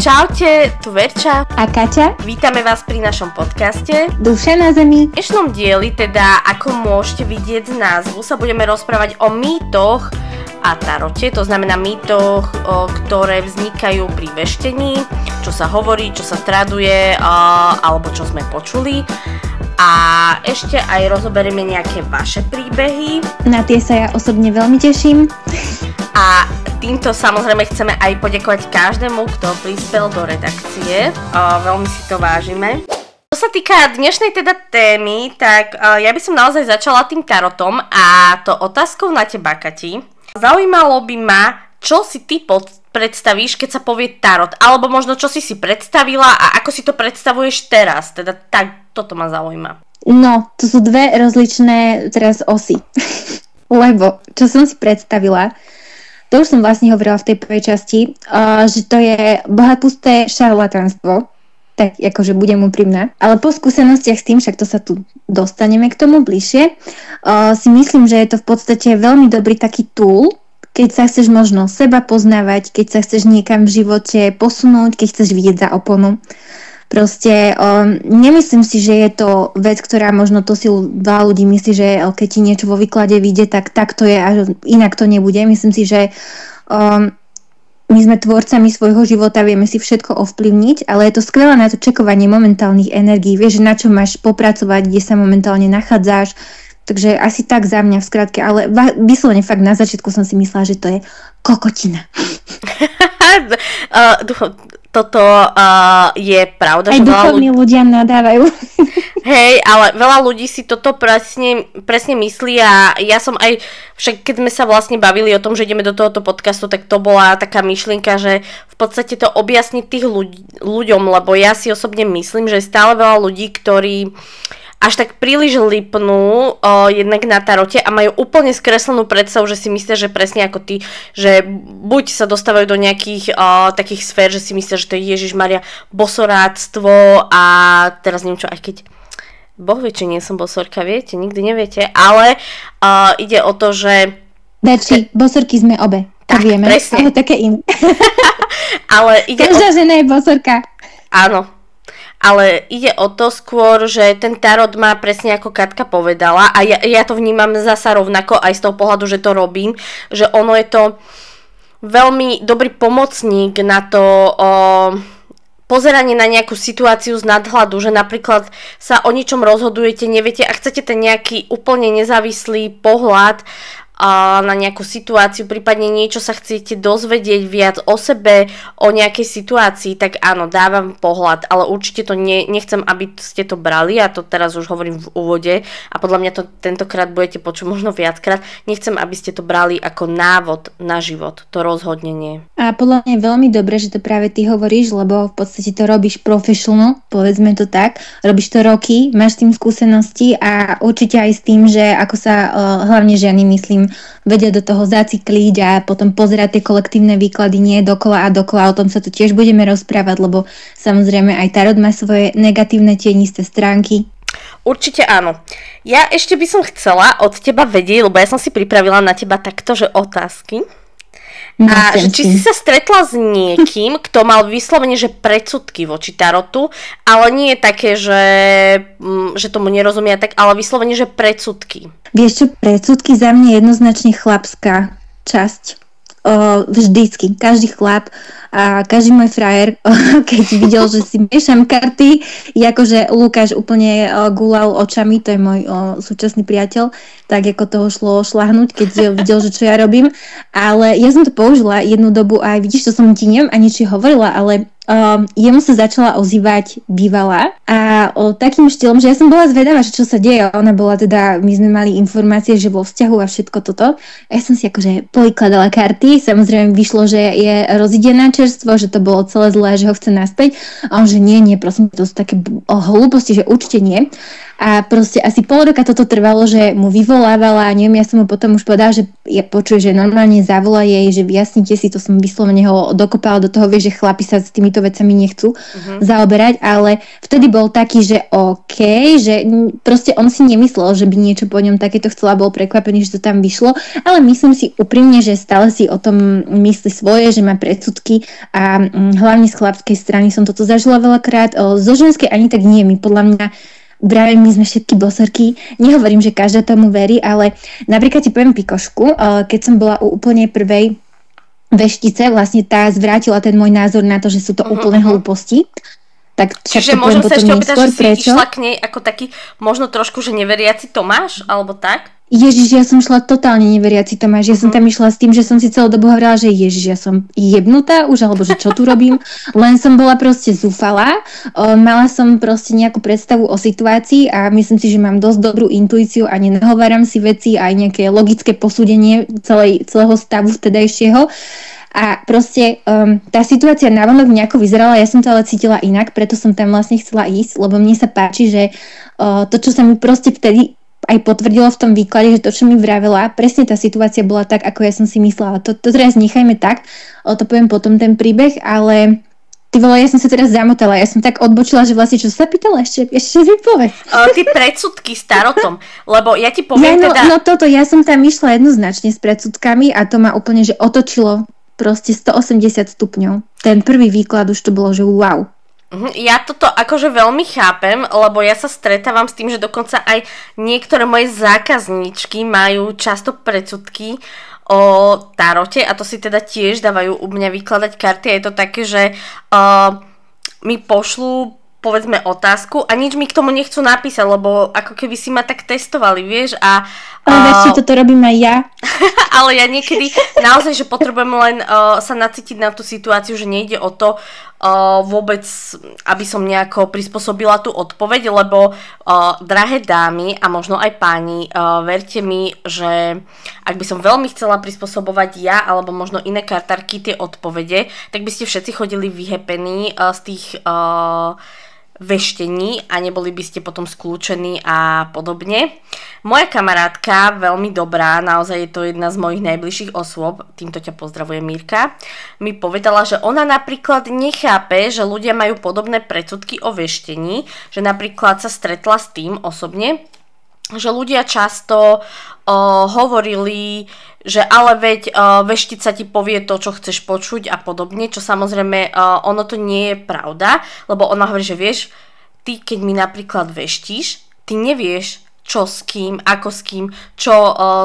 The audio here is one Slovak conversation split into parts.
Čaute, tu Verča a Kaťa. Vítame vás pri našom podcaste Duše na zemi. V dnešnom dieli, teda ako môžete vidieť z názvu, sa budeme rozprávať o mýtoch a tarote, to znamená mýtoch, ktoré vznikajú pri veštení, čo sa hovorí, čo sa traduje, alebo čo sme počuli. A ešte aj rozoberieme nejaké vaše príbehy. Na tie sa ja osobne veľmi teším. A týmto samozrejme chceme aj poďakovať každému, kto prispel do redakcie. Veľmi si to vážime. Čo sa týka dnešnej teda témy, tak ja by som naozaj začala tým tarotom a to otázkou na teba, Kati. Zaujímalo by ma, čo si ty predstavíš, keď sa povie tarot, alebo možno čo si predstavila a ako si to predstavuješ teraz, teda tak, toto ma zaujíma. No, to sú dve rozličné teraz osy, lebo čo som si predstavila, to už som vlastne hovorila v tej prvej časti, že to je bohapusté šarlatánstvo, tak akože budem úprimná, ale po skúsenostiach s tým, však to sa tu dostaneme k tomu bližšie, si myslím, že je to v podstate veľmi dobrý taký tool, keď sa chceš možno seba poznávať, keď sa chceš niekam v živote posunúť, keď chceš vidieť za oponu. Proste nemyslím si, že je to vec, ktorá možno to si veľa ľudí myslí, že keď ti niečo vo výklade vyjde, tak to je a inak to nebude. Myslím si, že my sme tvorcami svojho života, vieme si všetko ovplyvniť, ale je to skvelé na to čekovanie momentálnych energií. Vieš, na čo máš popracovať, kde sa momentálne nachádzaš. Takže asi tak za mňa v skratke, ale vyslovene fakt na začiatku som si myslela, že to je kokotina. Toto je pravda. Aj duchovní ľudia nadávajú. Hej, ale veľa ľudí si toto presne myslí a ja som aj, však keď sme sa vlastne bavili o tom, že ideme do tohoto podcastu, tak to bola taká myšlienka, že v podstate to objasniť tých ľuďom, lebo ja si osobne myslím, že je stále veľa ľudí, ktorí až tak príliš lipnú jednak na tarote a majú úplne skreslenú predstavu, že si myslia, že presne ako ty, že buď sa dostávajú do nejakých takých sfér, že si myslia, že to je Ježišmaria bosoráctvo a teraz neviem čo, aj keď Boh vie, či nie som bosorka, viete, nikdy neviete, ale ide o to, že Berči, bosorky sme obe, tak vieme, presne. Ale také iné. Ale ide každá žena je bosorka. Áno. Ale ide o to skôr, že ten tarot má presne ako Katka povedala a ja to vnímam zasa rovnako aj z toho pohľadu, že to robím, že ono je to veľmi dobrý pomocník na to pozeranie na nejakú situáciu z nadhľadu, že napríklad sa o ničom rozhodujete, neviete a chcete ten nejaký úplne nezávislý pohľad na nejakú situáciu, prípadne niečo sa chcete dozvedieť viac o sebe, o nejakej situácii, tak áno, dávam pohľad, ale určite to nechcem, aby ste to brali, a to teraz už hovorím v úvode a podľa mňa to tentokrát budete počuť možno viackrát, nechcem, aby ste to brali ako návod na život, to rozhodne nie. A podľa mňa je veľmi dobré, že to práve ty hovoríš, lebo v podstate to robíš professional, povedzme to tak, robíš to roky, máš s tým skúsenosti a určite aj s tým, že ako sa hlavne ženy, myslím, vedia do toho zacykliť a potom pozerať tie kolektívne výklady nie dokola a dokola, o tom sa tu tiež budeme rozprávať, lebo samozrejme aj tarot má svoje negatívne tienisté stránky. Určite áno. Ja ešte by som chcela od teba vedieť, lebo ja som si pripravila na teba takto, že otázky. No, a či si sa stretla s niekým, kto mal vyslovene, že predsudky voči tarotu, ale nie je také, že tomu nerozumia tak, ale vyslovene, že predsudky. Vieš čo, predsudky za mňa je jednoznačne chlapská časť. Vždycky, každý chlap a každý môj frajer, keď videl, že si miešam karty, akože Lukáš úplne gulal očami, to je môj súčasný priateľ, tak ako toho šlo šľahnúť, keď videl, že čo ja robím, ale ja som to použila jednu dobu aj vidíš, to som ti neviem ani či hovorila, ale jemu sa začala ozývať bývalá a takým štýlom, že ja som bola zvedavá, že čo sa deje. Ona bola teda, my sme mali informácie, že vo vzťahu a všetko toto. A ja som si akože povykladala karty. Samozrejme vyšlo, že je rozidená čerstvo, že to bolo celé zlé, že ho chce naspäť. A on, že nie, prosím, to sú také hlúposti, že určite nie. A proste asi pol roka toto trvalo, že mu vyvolávala a neviem, ja som mu potom už povedala, že ja počuj, že normálne zavolá jej, že vyjasnite si, to som vyslovene ho dokopala do toho, vieš, že chlapi sa s týmito vecami nechcú zaoberať, ale vtedy bol taký, že OK, že proste on si nemyslel, že by niečo po ňom takéto chcela, bol prekvapený, že to tam vyšlo, ale myslím si úprimne, že stále si o tom myslí svoje, že má predsudky a hlavne z chlapskej strany som toto zažila veľakrát, zo ženskej ani tak nie, my podľa mňa my sme všetky bosorky, nehovorím, že každá tomu verí, ale napríklad ti poviem pikošku, keď som bola u úplne prvej veštice, vlastne tá zvrátila ten môj názor na to, že sú to úplne hlúposti. Tak čiže môžem sa ešte opýtať, že si išla k nej ako taký možno trošku, že neveriaci Tomáš, alebo tak? Ježiš, ja som šla totálne neveriaci Tomáš, ja som tam išla s tým, že som si celú dobu hovorila, že Ježiš, ja som jebnutá už, alebo že čo tu robím, len som bola proste zúfalá, mala som proste nejakú predstavu o situácii a myslím si, že mám dosť dobrú intuíciu a nenahováram si veci aj nejaké logické posúdenie celého stavu vtedajšieho. A proste tá situácia návonok nejako vyzerala, ja som to ale cítila inak, preto som tam vlastne chcela ísť, lebo mne sa páči, že to, čo sa mi proste vtedy aj potvrdilo v tom výklade, že to, čo mi vravela, presne tá situácia bola tak, ako ja som si myslela. To teraz nechajme tak, to poviem potom ten príbeh, ale ty vole, ja som sa teraz zamotala, ja som tak odbočila, že vlastne čo sa pýtala ešte mi povedz. Ty predsudky s tarotom, lebo ja ti poviem ja som tam išla jednoznačne s predsudkami a to ma úplne, že otočilo proste 180 stupňov. Ten prvý výklad už to bolo, že wow. Ja toto akože veľmi chápem, lebo ja sa stretávam s tým, že dokonca aj niektoré moje zákazníčky majú často predsudky o tarote a to si teda tiež dávajú u mňa vykladať karty a je to také, že mi pošlú povedzme otázku a nič mi k tomu nechcú napísať, lebo ako keby si ma tak testovali, vieš, ale vieš, toto robím aj ja. Ale ja niekedy naozaj, že potrebujem len sa nacítiť na tú situáciu, že nejde o to vôbec, aby som nejako prispôsobila tú odpoveď, lebo drahé dámy a možno aj páni, verte mi, že ak by som veľmi chcela prispôsobovať ja alebo možno iné kartárky tie odpovede, tak by ste všetci chodili vyhepení z tých veštení a neboli by ste potom skľúčení a podobne. Moja kamarátka, veľmi dobrá, naozaj je to jedna z mojich najbližších osôb, týmto ťa pozdravuje Mirka, mi povedala, že ona napríklad nechápe, že ľudia majú podobné predsudky o veštení, že napríklad sa stretla s tým osobne, že ľudia často hovorili, že ale veď veštica ti povie to, čo chceš počuť a podobne, čo samozrejme ono to nie je pravda, lebo ona hovorí, že vieš, ty keď mi napríklad veštíš, ty nevieš, čo s kým, ako s kým, čo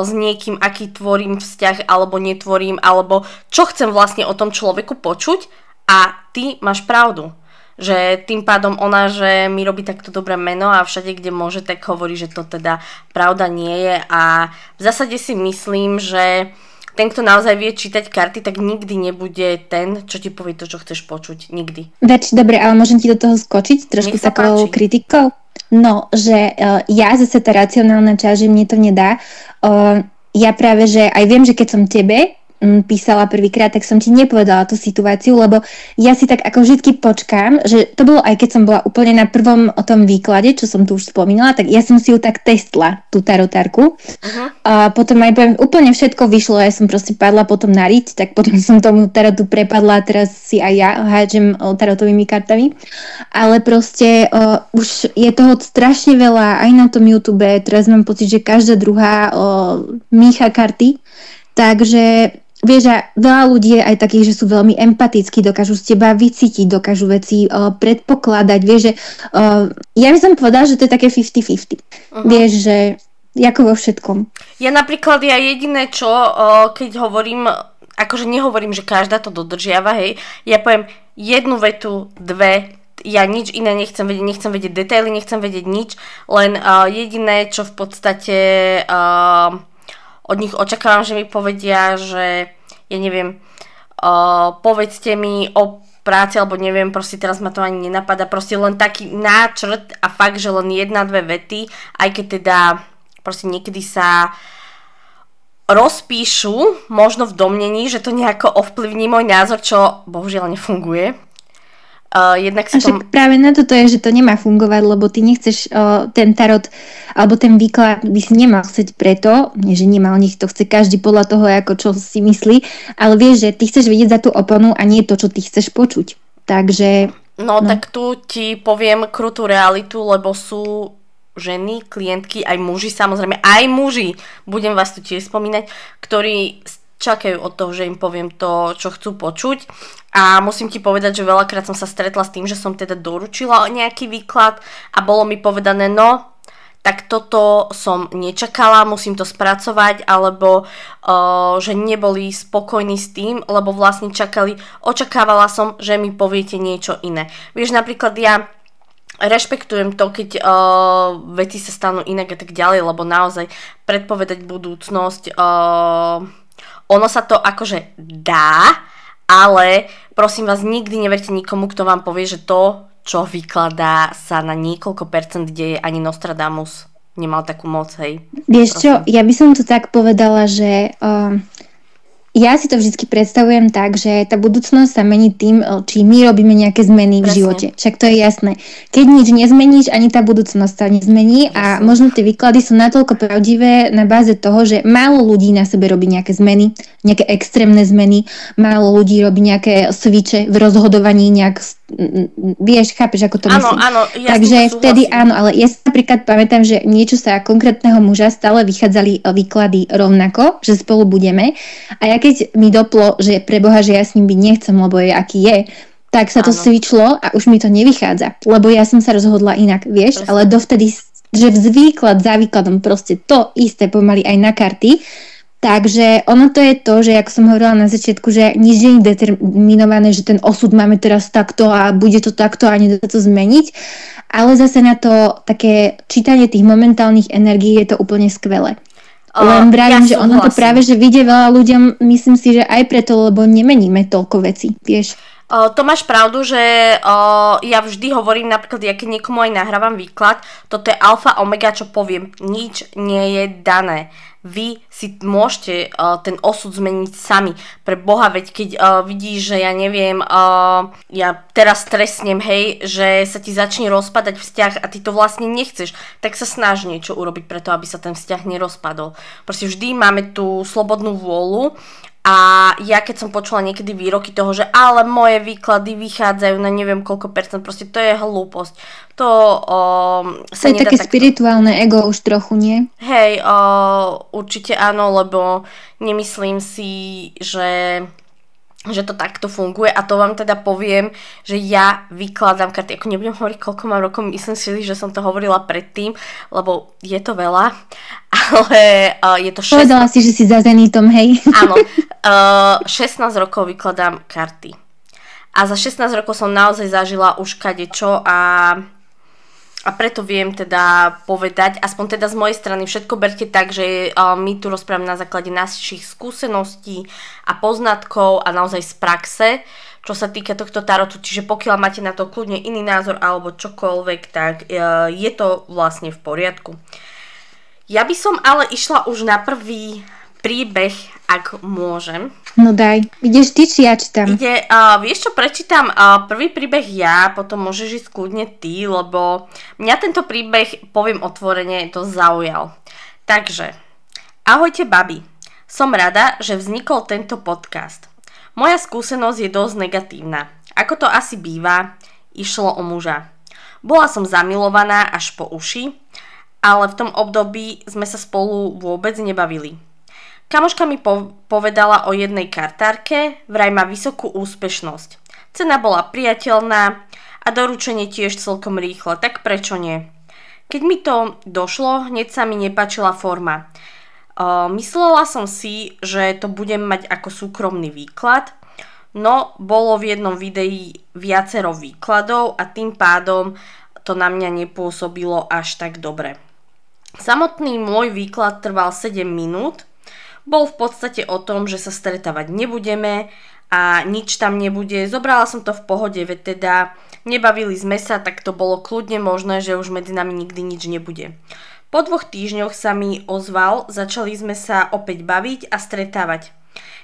s niekým, aký tvorím vzťah alebo netvorím, alebo čo chcem vlastne o tom človeku počuť a ty máš pravdu. Že tým pádom ona, že mi robí takto dobré meno a všade, kde môže, tak hovorí, že to teda pravda nie je a v zásade si myslím, že ten, kto naozaj vie čítať karty, tak nikdy nebude ten, čo ti povie to, čo chceš počuť. Nikdy. Dobre, ale môžem ti do toho skočiť trošku takou kritikou? No, že ja zase tá racionálna časť, že mne to nedá. Ja práve, že aj viem, že keď som tebe písala prvýkrát, tak som ti nepovedala tú situáciu, lebo ja si tak ako vždy počkám, že to bolo aj keď som bola úplne na prvom o tom výklade, čo som tu už spomínala, tak ja som si ju tak testla, tú tarotárku. A potom aj poviem, úplne všetko vyšlo, ja som proste padla potom na riť, tak potom som tomu tarotu prepadla a teraz si aj ja hádžem tarotovými kartami. Ale proste už je toho strašne veľa aj na tom YouTube, teraz mám pocit, že každá druhá mícha karty, takže vieš, a veľa ľudí je aj takých, že sú veľmi empatickí, dokážu z teba vycítiť, dokážu veci predpokladať, vieš, že ja by som povedala, že to je také 50-50. Vieš, že ako vo všetkom. Ja napríklad, jediné čo, keď hovorím, akože nehovorím, že každá to dodržiava, hej, ja poviem jednu vetu, dve, ja nič iné nechcem vedieť detaily, nechcem vedieť nič, len jediné, čo v podstate od nich očakávam, že mi povedia, že ja neviem, povedzte mi o práci, alebo neviem, proste teraz ma to ani nenapadá, proste len taký náčrt a fakt, že len jedna, dve vety, aj keď teda proste niekedy sa rozpíšu, možno v domnení, že to nejako ovplyvní môj názor, čo bohužiaľ nefunguje. jednak si však práve na to je, že to nemá fungovať, lebo ty nechceš ten tarot alebo ten výklad by si nemal chcieť preto, nie že nemal, nech to chce každý podľa toho, ako čo si myslí, ale vieš, že ty chceš vidieť za tú oponu a nie to, čo ty chceš počuť. Takže... No, tak tu ti poviem krutú realitu, lebo sú ženy, klientky, aj muži, samozrejme, aj muži, budem vás tu tiež spomínať, ktorí čakajú od toho, že im poviem to, čo chcú počuť. A musím ti povedať, že veľakrát som sa stretla s tým, že som teda doručila nejaký výklad a bolo mi povedané, no, tak toto som nečakala, musím to spracovať, alebo že neboli spokojní s tým, lebo vlastne očakávala som, že mi poviete niečo iné. Vieš, napríklad ja rešpektujem to, keď veci sa stanú inak a tak ďalej, lebo naozaj predpovedať budúcnosť, ono sa to akože dá, ale prosím vás, nikdy neverte nikomu, kto vám povie, že to, čo vykladá, sa na niekoľko percent deje. Ani Nostradamus nemal takú moc, hej. Vieš čo, ja by som to tak povedala, že ja si to vždy predstavujem tak, že tá budúcnosť sa mení tým, či my robíme nejaké zmeny v živote. Však to je jasné. Keď nič nezmeníš, ani tá budúcnosť sa nezmení. A možno tie výklady sú natoľko pravdivé na báze toho, že málo ľudí na sebe robí nejaké zmeny, nejaké extrémne zmeny, málo ľudí robí nejaké switche v rozhodovaní, vieš, chápeš, ako to myslím. Áno, takže vtedy áno, ale ja si napríklad pamätám, že niečo sa konkrétneho muža stále vychádzali výklady rovnako, že spolu budeme. A ja keď mi doplo, že preboha, že ja s ním byť nechcem, lebo je aký je, tak sa to switchlo a už mi to nevychádza. Lebo ja som sa rozhodla inak, vieš, ale dovtedy, že výklad za výkladom proste to isté pomaly aj na karty. Takže ono to je to, že ako som hovorila na začiatku, že nič nie je determinované, že ten osud máme teraz takto a bude to takto a nedá to zmeniť. Ale zase na to také čítanie tých momentálnych energií je to úplne skvelé. Len vravím, že ono to práve, že vidie veľa ľuďom, myslím si, že aj preto, lebo nemeníme toľko vecí, vieš. To máš pravdu, že ja vždy hovorím, napríklad, ja keď niekomu aj nahrávam výklad, toto je alfa omega, čo poviem, nič nie je dané. Vy si môžete ten osud zmeniť sami. Pre Boha, veď keď vidíš, že ja neviem, ja teraz stresnem, hej, že sa ti začne rozpadať vzťah a ty to vlastne nechceš, tak sa snaž niečo urobiť preto, aby sa ten vzťah nerozpadol. Proste vždy máme tú slobodnú vôľu. A ja keď som počula niekedy výroky toho, že ale moje výklady vychádzajú na neviem koľko percent, proste to je hlúposť. To sa nedá také takto. Spirituálne ego už trochu, nie? Hej, určite áno, lebo nemyslím si, že to takto funguje a to vám teda poviem, že ja vykladám karty, ako nebudem hovoriť koľko mám rokov, myslím si, že som to hovorila predtým, lebo je to veľa, ale je to 16... Povedala si, že si za zenitom, hej. Áno, 16 rokov vykladám karty a za 16 rokov som naozaj zažila už kadečo a preto viem teda povedať, aspoň teda z mojej strany, všetko berte tak, že my tu rozprávame na základe našich skúseností a poznatkov a naozaj z praxe, čo sa týka tohto tarotu, čiže pokiaľ máte na to kľudne iný názor alebo čokoľvek, tak je to vlastne v poriadku. Ja by som ale išla už na prvý príbeh, ak môžem. No daj, ideš ty, či ja čítam? Vieš čo, prečítam prvý príbeh ja, potom môžeš ísť kľudne ty, lebo mňa tento príbeh, poviem otvorene, to zaujal. Takže, ahojte babi, som rada, že vznikol tento podcast. Moja skúsenosť je dosť negatívna. Ako to asi býva, išlo o muža. Bola som zamilovaná až po uši, ale v tom období sme sa spolu vôbec nebavili. Kamoška mi povedala o jednej kartárke, vraj má vysokú úspešnosť. Cena bola priateľná a doručenie tiež celkom rýchle, tak prečo nie? Keď mi to došlo, hneď sa mi nepáčila forma. Myslela som si, že to budem mať ako súkromný výklad, no bolo v jednom videi viacero výkladov a tým pádom to na mňa nepôsobilo až tak dobre. Samotný môj výklad trval 7 minút, bol v podstate o tom, že sa stretávať nebudeme a nič tam nebude. Zobrala som to v pohode, veď teda nebavili sme sa, tak to bolo kľudne možné, že už medzi nami nikdy nič nebude. Po 2 týždňoch sa mi ozval, začali sme sa opäť baviť a stretávať.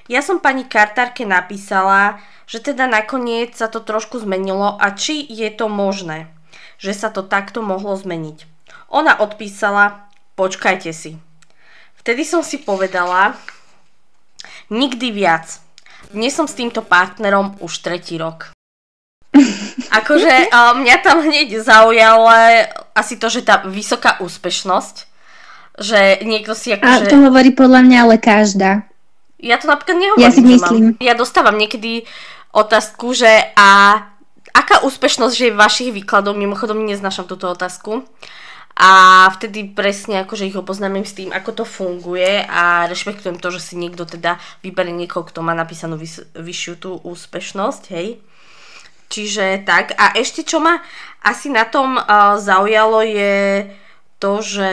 Ja som pani kartárke napísala, že teda nakoniec sa to trošku zmenilo a či je to možné, že sa to takto mohlo zmeniť. Ona odpísala, počkajte si. Vtedy som si povedala, nikdy viac. Dnes som s týmto partnerom už 3. rok. Akože mňa tam hneď zaujalo asi to, že tá vysoká úspešnosť, že niekto si akože... A to hovorí podľa mňa ale každá. Ja to napríklad nehovorím, ja si myslím. Ja dostávam niekedy otázku, že aká úspešnosť je vašich výkladov, mimochodom neznášam túto otázku. A vtedy presne akože ich oboznámim s tým, ako to funguje a rešpektujem to, že si niekto teda vyberie niekoho, kto má napísanú vyššiu tú úspešnosť, hej. Čiže tak. A ešte čo ma asi na tom zaujalo je to, že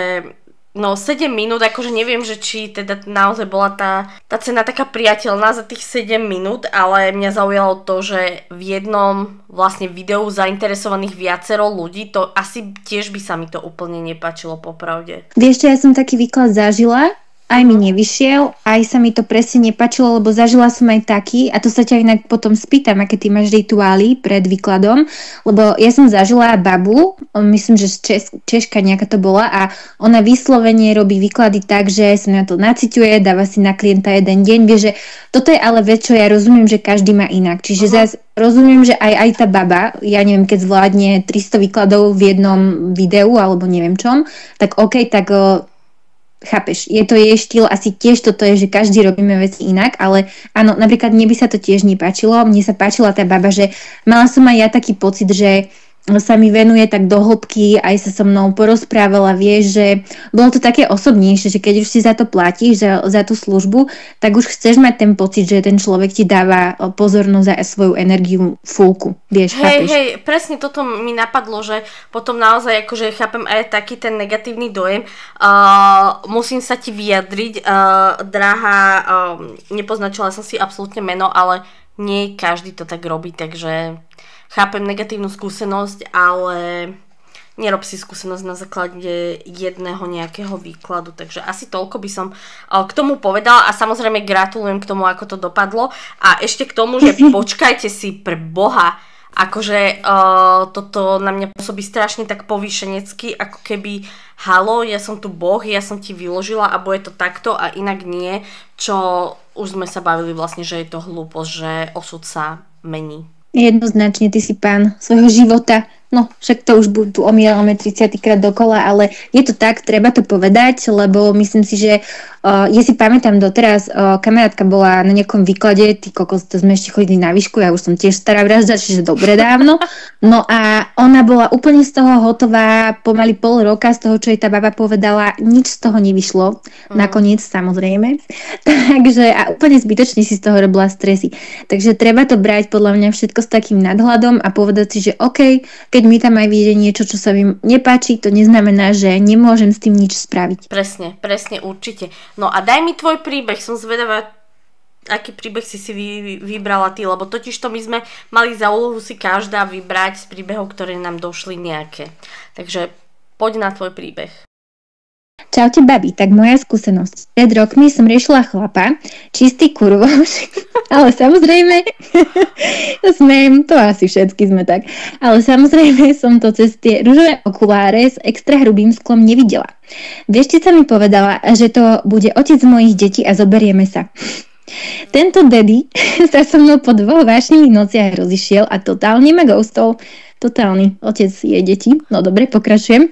7 minút, akože neviem, že či teda naozaj bola tá cena taká priateľná za tých 7 minút, ale mňa zaujalo to, že v jednom vlastne videu zainteresovaných viacero ľudí, to asi tiež by sa mi to úplne nepáčilo popravde. Vieš čo, ja som taký výklad zažila, aj mi nevyšiel, aj sa mi to presne nepáčilo, lebo zažila som aj taký, a to sa ťa inak potom spýtam, aké ty máš rituály pred výkladom, lebo ja som zažila babu, myslím, že Češka nejaká to bola, a ona vyslovene robí výklady tak, že sa na to naciťuje, dáva si na klienta jeden deň, vieš, že toto je ale vec, čo ja rozumiem, že každý má inak, čiže zase rozumiem, že aj tá baba, ja neviem, keď zvládne 300 výkladov v jednom videu, alebo neviem čom, tak OK, tak chápeš, je to jej štýl, asi tiež toto je, že každý robíme veci inak, ale áno, napríklad mne by sa to tiež nepáčilo, mne sa páčila tá baba, že mala som aj ja taký pocit, že sa mi venuje tak do hĺbky, aj sa so mnou porozprávala, vieš, že bolo to také osobnejšie, že keď už si za to platíš, za tú službu, tak už chceš mať ten pocit, že ten človek ti dáva pozornosť a svoju energiu fullku, vieš, chápeš? Hej, presne toto mi napadlo, že potom naozaj akože chápem aj taký ten negatívny dojem. Musím sa ti vyjadriť, drahá, nepoznačila som si absolútne meno, ale nie každý to tak robí, takže chápem negatívnu skúsenosť, ale nerob si skúsenosť na základe jedného nejakého výkladu, takže asi toľko by som k tomu povedala a samozrejme gratulujem k tomu, ako to dopadlo a ešte k tomu, že počkajte si pre Boha, akože toto na mňa pôsobí strašne tak povýšenecky, ako keby halo, ja som tu Boh, ja som ti vyložila a bude to takto a inak nie, čo už sme sa bavili vlastne, že je to hlúposť, že osud sa mení. Jednoznačne, ty si pán svojho života. No, však to už tu omierame 30 krát dokola, ale je to tak, treba to povedať, lebo myslím si, že ja si pamätám doteraz, kamarátka bola na nejakom výklade, ty kokos, to sme ešte chodili na výšku, ja už som tiež stará vražda, čiže dobre dávno. No a ona bola úplne z toho hotová, pomaly pol roka z toho, čo jej tá baba povedala, nič z toho nevyšlo, nakoniec samozrejme. Takže a úplne zbytočne si z toho robila stresy. Takže treba to brať podľa mňa všetko s takým nadhľadom a povedať si, že OK, keď mi tam aj vyjde niečo, čo sa mi nepáči, to neznamená, že nemôžem s tým nič spraviť. Presne, určite. No a daj mi tvoj príbeh, som zvedavá, aký príbeh si vybrala ty, lebo totiž to my sme mali za úlohu si každá vybrať z príbehov, ktoré nám došli nejaké. Takže poď na tvoj príbeh. Čaute babi, tak moja skúsenosť. Pred rokmi som riešila chlapa, čistý kurvoš, ale samozrejme, to asi všetky sme tak, ale samozrejme som to cez tie ružové okuláre s extra hrubým sklom nevidela. Vieštica mi povedala, že to bude otec mojich detí a zoberieme sa. Tento daddy sa so mnou po 2 vášnivých nociach rozišiel a totálne ma ghostol. Totálny otec jej detí. No dobre, pokračujem.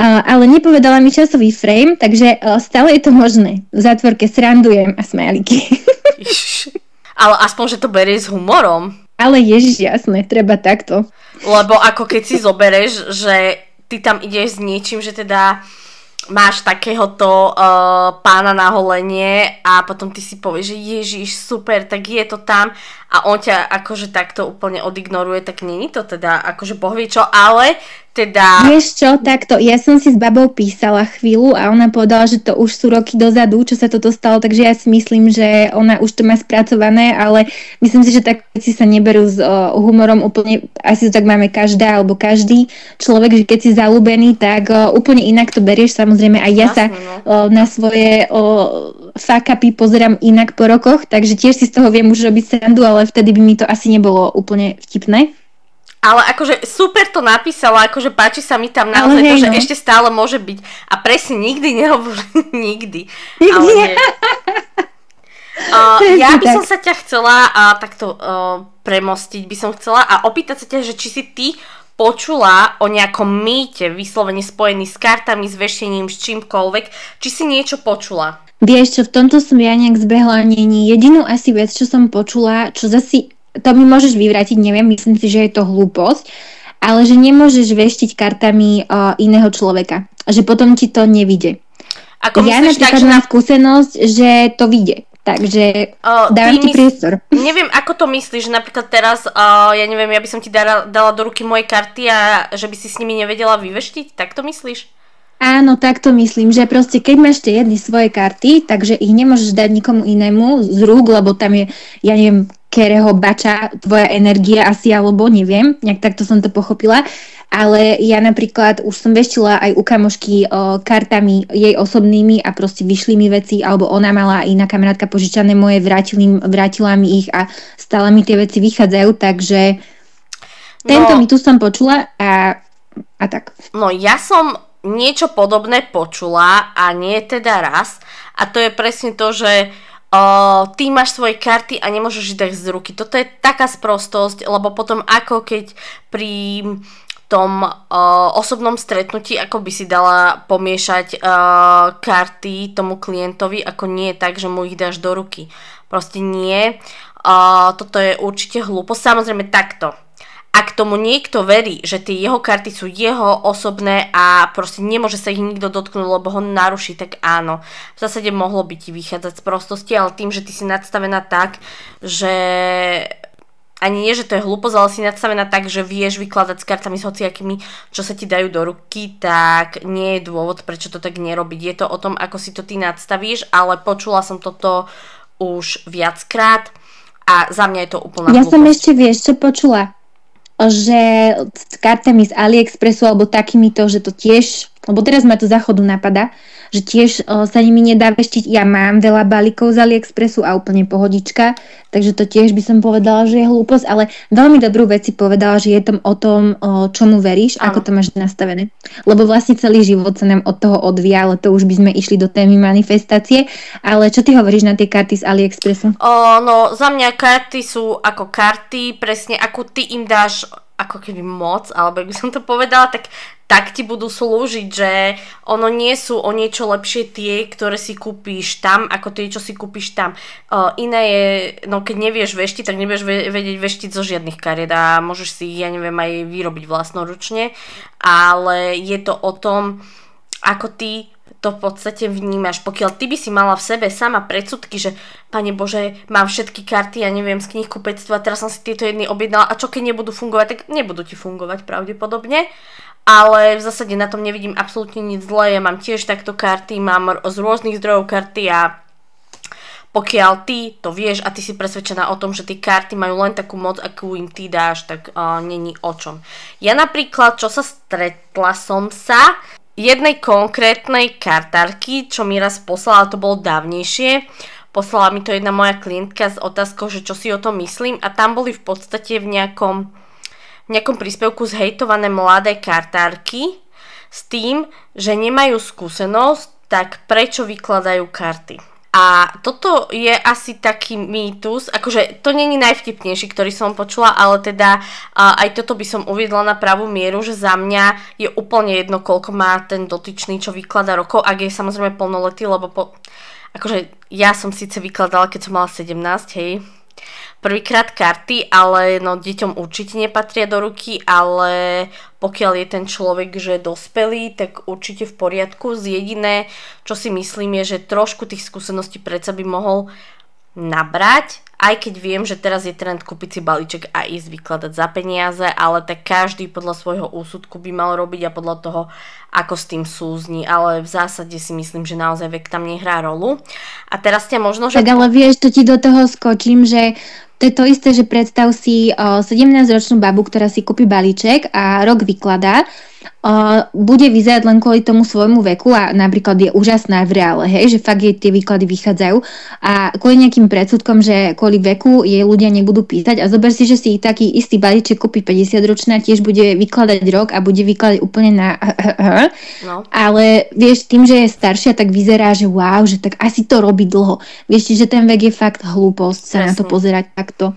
Ale nepovedala mi časový frame, takže stále je to možné. V zátvorke srandujem a smajliky. Ale aspoň, že to berie s humorom. Ale ježiš, jasné, treba takto. Lebo ako keď si zobereš, že ty tam ideš s niečím, že teda máš takéhoto pána na holenie a potom ty si povieš, že ježiš, super, tak je to tam a on ťa akože takto úplne odignoruje, tak není to teda akože bohvie čo, ale teda... Vieš čo, takto, ja som si s babou písala chvíľu a ona povedala, že to už sú roky dozadu, čo sa toto stalo, takže ja si myslím, že ona už to má spracované, ale myslím si, že tak veci sa neberú s humorom úplne, asi to tak máme každá alebo každý človek, že keď si zalúbený, tak úplne inak to berieš, samozrejme aj ja sa na svoje fuck-upy pozerám inak po rokoch, takže tiež si z toho viem už robiť srandu, ale vtedy by mi to asi nebolo úplne vtipné. Ale akože super to napísala, akože páči sa mi tam naozaj to, že ešte stále môže byť. A presne nikdy nehovorí, nikdy. Ale ja by som sa ťa chcela takto premostiť, by som chcela a opýtať sa ťa, že či si ty počula o nejakom mýte vyslovene spojený s kartami, s veštením, s čímkoľvek, či si niečo počula? Vieš čo, v tomto som ja nejak zbehla, nie jedinú asi vec, čo som počula, čo zasi to mi môžeš vyvrátiť, neviem, myslím si, že je to hlúposť, ale že nemôžeš veštiť kartami iného človeka. Že potom ti to nevyjde. Ja napríklad mám skúsenosť, že to vyjde. Takže dávam ti priestor. Neviem, ako to myslíš, že napríklad teraz, ja neviem, ja by som ti dala do ruky moje karty a že by si s nimi nevedela vyveštiť? Tak to myslíš? Áno, tak to myslím, že proste keď máš tie jedny svoje karty, takže ich nemôžeš dať nikomu inému z rúk, lebo tam je, ja neviem, ktorého bača tvoja energia asi, alebo neviem, nejak takto som to pochopila, ale ja napríklad už som veštila aj u kamošky kartami jej osobnými a proste vyšli mi veci, alebo ona mala iná kamarátka požičané moje, vrátila mi ich a stále mi tie veci vychádzajú, takže tento mi tu som počula a tak. No ja som niečo podobné počula a nie teda raz a to je presne to, že ty máš svoje karty a nemôžeš ich dať z ruky. Toto je taká sprostosť, lebo potom ako keď pri tom osobnom stretnutí, ako by si dala pomiešať karty tomu klientovi, ako nie je tak, že mu ich dáš do ruky. Proste nie. Toto je určite hlúposť. Samozrejme takto. Ak tomu niekto verí, že tie jeho karty sú jeho osobné a proste nemôže sa ich nikto dotknúť, lebo ho naruší, tak áno. V zásade mohlo by ti vychádzať z prostosti, ale tým, že ty si nadstavená tak, že ani nie, že to je hlúposť, ale si nadstavená tak, že vieš vykladať s kartami s hociakými, čo sa ti dajú do ruky, tak nie je dôvod, prečo to tak nerobiť. Je to o tom, ako si to ty nadstavíš, ale počula som toto už viackrát a za mňa je to úplná hlúposť. Ja som ešte, vieš, čo počula? Že s kartami z AliExpressu alebo takýmito, že to tiež, lebo teraz ma to záchodu napadá, že tiež sa nimi nedá veštiť. Ja mám veľa balíkov z AliExpressu a úplne pohodička, takže to tiež by som povedala, že je hlúposť, ale veľmi dobrú vec si povedala, že je tam o tom, čomu veríš, ako to máš nastavené. Lebo vlastne celý život sa nám od toho odvíja, ale to už by sme išli do témy manifestácie. Ale čo ty hovoríš na tie karty z AliExpressu? No za mňa karty sú ako karty, presne ako ty im dáš ako keby moc, alebo ak by som to povedala, tak ti budú slúžiť, že ono nie sú o niečo lepšie tie, ktoré si kúpíš tam, ako tie, čo si kúpíš tam. Iné je, no keď nevieš veštiť, tak nevieš vedieť veštiť zo žiadnych kariet a môžeš si, ja neviem, aj vyrobiť vlastnoručne, ale je to o tom, ako ty to v podstate vnímaš. Pokiaľ ty by si mala v sebe sama predsudky, že Pane Bože, mám všetky karty, ja neviem, z knihkupectva, teraz som si tieto jedny objednala a čo keď nebudú fungovať, tak nebudú ti fungovať pravdepodobne. Ale v zásade na tom nevidím absolútne nič zlé. Ja mám tiež takto karty, mám z rôznych zdrojov karty a pokiaľ ty to vieš a ty si presvedčená o tom, že tie karty majú len takú moc, akú im ty dáš, tak není o čom. Ja napríklad, čo sa stretla som sa jednej konkrétnej kartárky, čo mi raz poslala, to bolo dávnejšie. Poslala mi to jedna moja klientka s otázkou, že čo si o tom myslím a tam boli v podstate v nejakom príspevku zhejtované mladé kartárky s tým, že nemajú skúsenosť, tak prečo vykladajú karty. A toto je asi taký mýtus, akože to není najvtipnejší, ktorý som počula, ale teda aj toto by som uviedla na pravú mieru, že za mňa je úplne jedno, koľko má ten dotyčný, čo vyklada rokov, ak je samozrejme plnoletý, lebo akože ja som síce vykladala, keď som mala 17, hej, prvýkrát karty, ale no deťom určite nepatria do ruky, ale pokiaľ je ten človek, že dospelý, tak určite v poriadku. Jediné, čo si myslím, je, že trošku tých skúseností predsa by mohol nabrať aj keď viem, že teraz je trend kúpiť si balíček a ísť vykladať za peniaze, ale tak každý podľa svojho úsudku by mal robiť a podľa toho, ako s tým súzni, ale v zásade si myslím, že naozaj vek tam nehrá rolu. A teraz ťa možno, že... Tak ale vieš, to ti do toho skočím, že to je to isté, že predstav si 17-ročnú babu, ktorá si kúpi balíček a rok vykladá, bude vyzerať len kvôli tomu svojmu veku a napríklad je úžasná v reále, hej, že fakt jej tie výklady vychádzajú a kvôli nejakým predsudkom, že kvôli veku jej ľudia nebudú pýtať a zober si, že si taký istý balíček kúpi 50-ročná, tiež bude vykladať rok a bude vykladať úplne na no. Ale vieš, tým, že je staršia, tak vyzerá, že wow, že tak asi to robí dlho. Vieš, že ten vek je fakt hlúposť sa na to pozerať takto.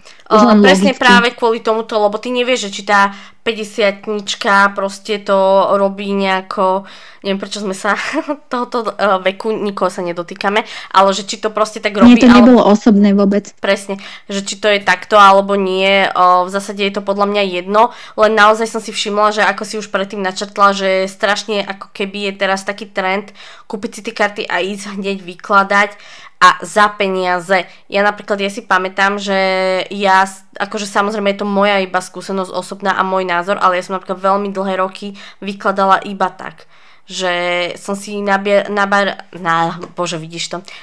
Presne práve kvôli tomuto, lebo ty nevieš, že či tá 50-tnička proste to robí nejako, neviem prečo sme sa tohoto veku, nikoho sa nedotýkame, ale že či to proste tak robí. Nie, to nebolo osobné vôbec. Presne, že či to je takto alebo nie, v zásade je to podľa mňa jedno, len naozaj som si všimla, že ako si už predtým načrtla, že strašne ako keby je teraz taký trend kúpiť si tie karty a ísť hneď vykladať a za peniaze. Ja napríklad, ja si pamätám, že ja, akože samozrejme je to moja iba skúsenosť osobná a môj názor, ale ja som napríklad veľmi dlhé roky vykladala iba tak, že som si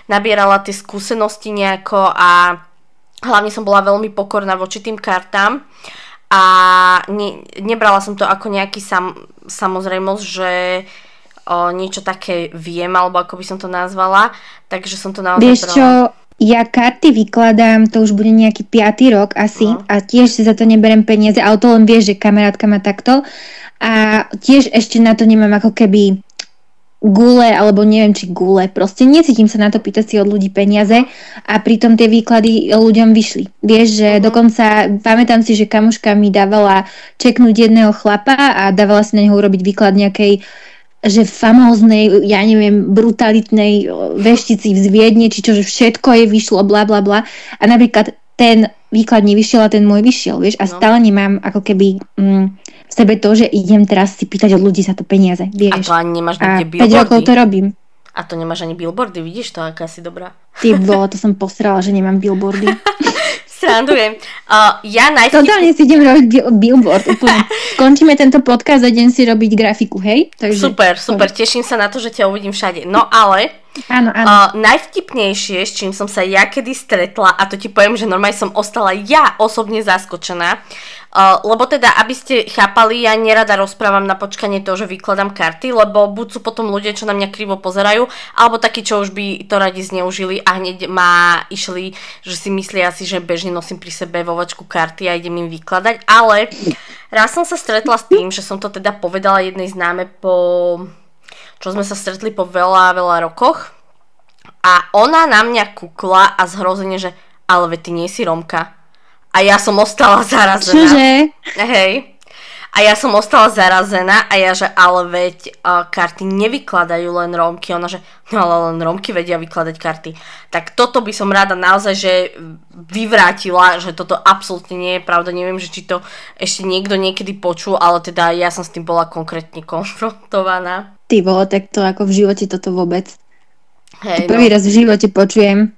nabierala tie skúsenosti nejako a hlavne som bola veľmi pokorná voči tým kartám a nebrala som to ako nejaký samozrejmosť, že niečo také viem, alebo ako by som to nazvala, takže som to naozaj Vieš čo, ja karty vykladám, to už bude nejaký 5. rok asi a tiež si za to neberiem peniaze, ale to len vieš, že kamarátka má takto a tiež ešte na to nemám ako keby gule, alebo neviem či gule, proste necítim sa na to pýtať si od ľudí peniaze a pritom tie výklady ľuďom vyšli. Vieš, že dokonca pamätám si, že kamoška mi dávala čeknúť jedného chlapa a dávala si na neho urobiť výklad nejakej že famóznej, ja neviem, brutalitnej veštici v Viedne, či čo, že všetko je vyšlo, bla bla bla. A napríklad ten výklad nevyšiel a ten môj vyšiel, vieš, a stále nemám ako keby v sebe to, že idem teraz si pýtať od ľudí za to peniaze, vieš. A to ani nemáš nikde billboardy. 5 rokov to robím. A to nemáš ani billboardy, vidíš to, aká si dobrá. Ty bolo, to som posrala, že nemám billboardy. Srandujem. Totálne si idem robiť billboard. Úplne. Skončíme tento podcast a idem si robiť grafiku, hej? Takže, super. Teším sa na to, že ťa uvidím všade. No ale áno. Najvtipnejšie, s čím som sa ja kedy stretla, a to ti poviem, že normálne som ostala ja osobne zaskočená, lebo teda, aby ste chápali, ja nerada rozprávam na počkanie to, že vykladám karty, lebo buď sú potom ľudia, čo na mňa krivo pozerajú, alebo takí, čo už by to radi zneužili a hneď ma išli, že si myslia si, že bežne nosím pri sebe vo vačku karty a idem im vykladať, ale raz som sa stretla s tým, že som to teda povedala jednej známe čo sme sa stretli po veľa rokoch a ona na mňa kúkla a zhrozene, že ale veď ty nie si Rómka. A ja som ostala zarazená. Čože? Hej. A ja som ostala zarazená a ja, že ale veď karty nevykladajú len Rómky. Ona, že no ale len Rómky vedia vykladať karty. Tak toto by som rada naozaj, že vyvrátila, že toto absolútne nie je pravda. Neviem, že či to ešte niekto niekedy počul, ale teda ja som s tým bola konkrétne konfrontovaná. Ty bolo, tak to ako v živote toto vôbec. Hej, prvý raz v živote počujem.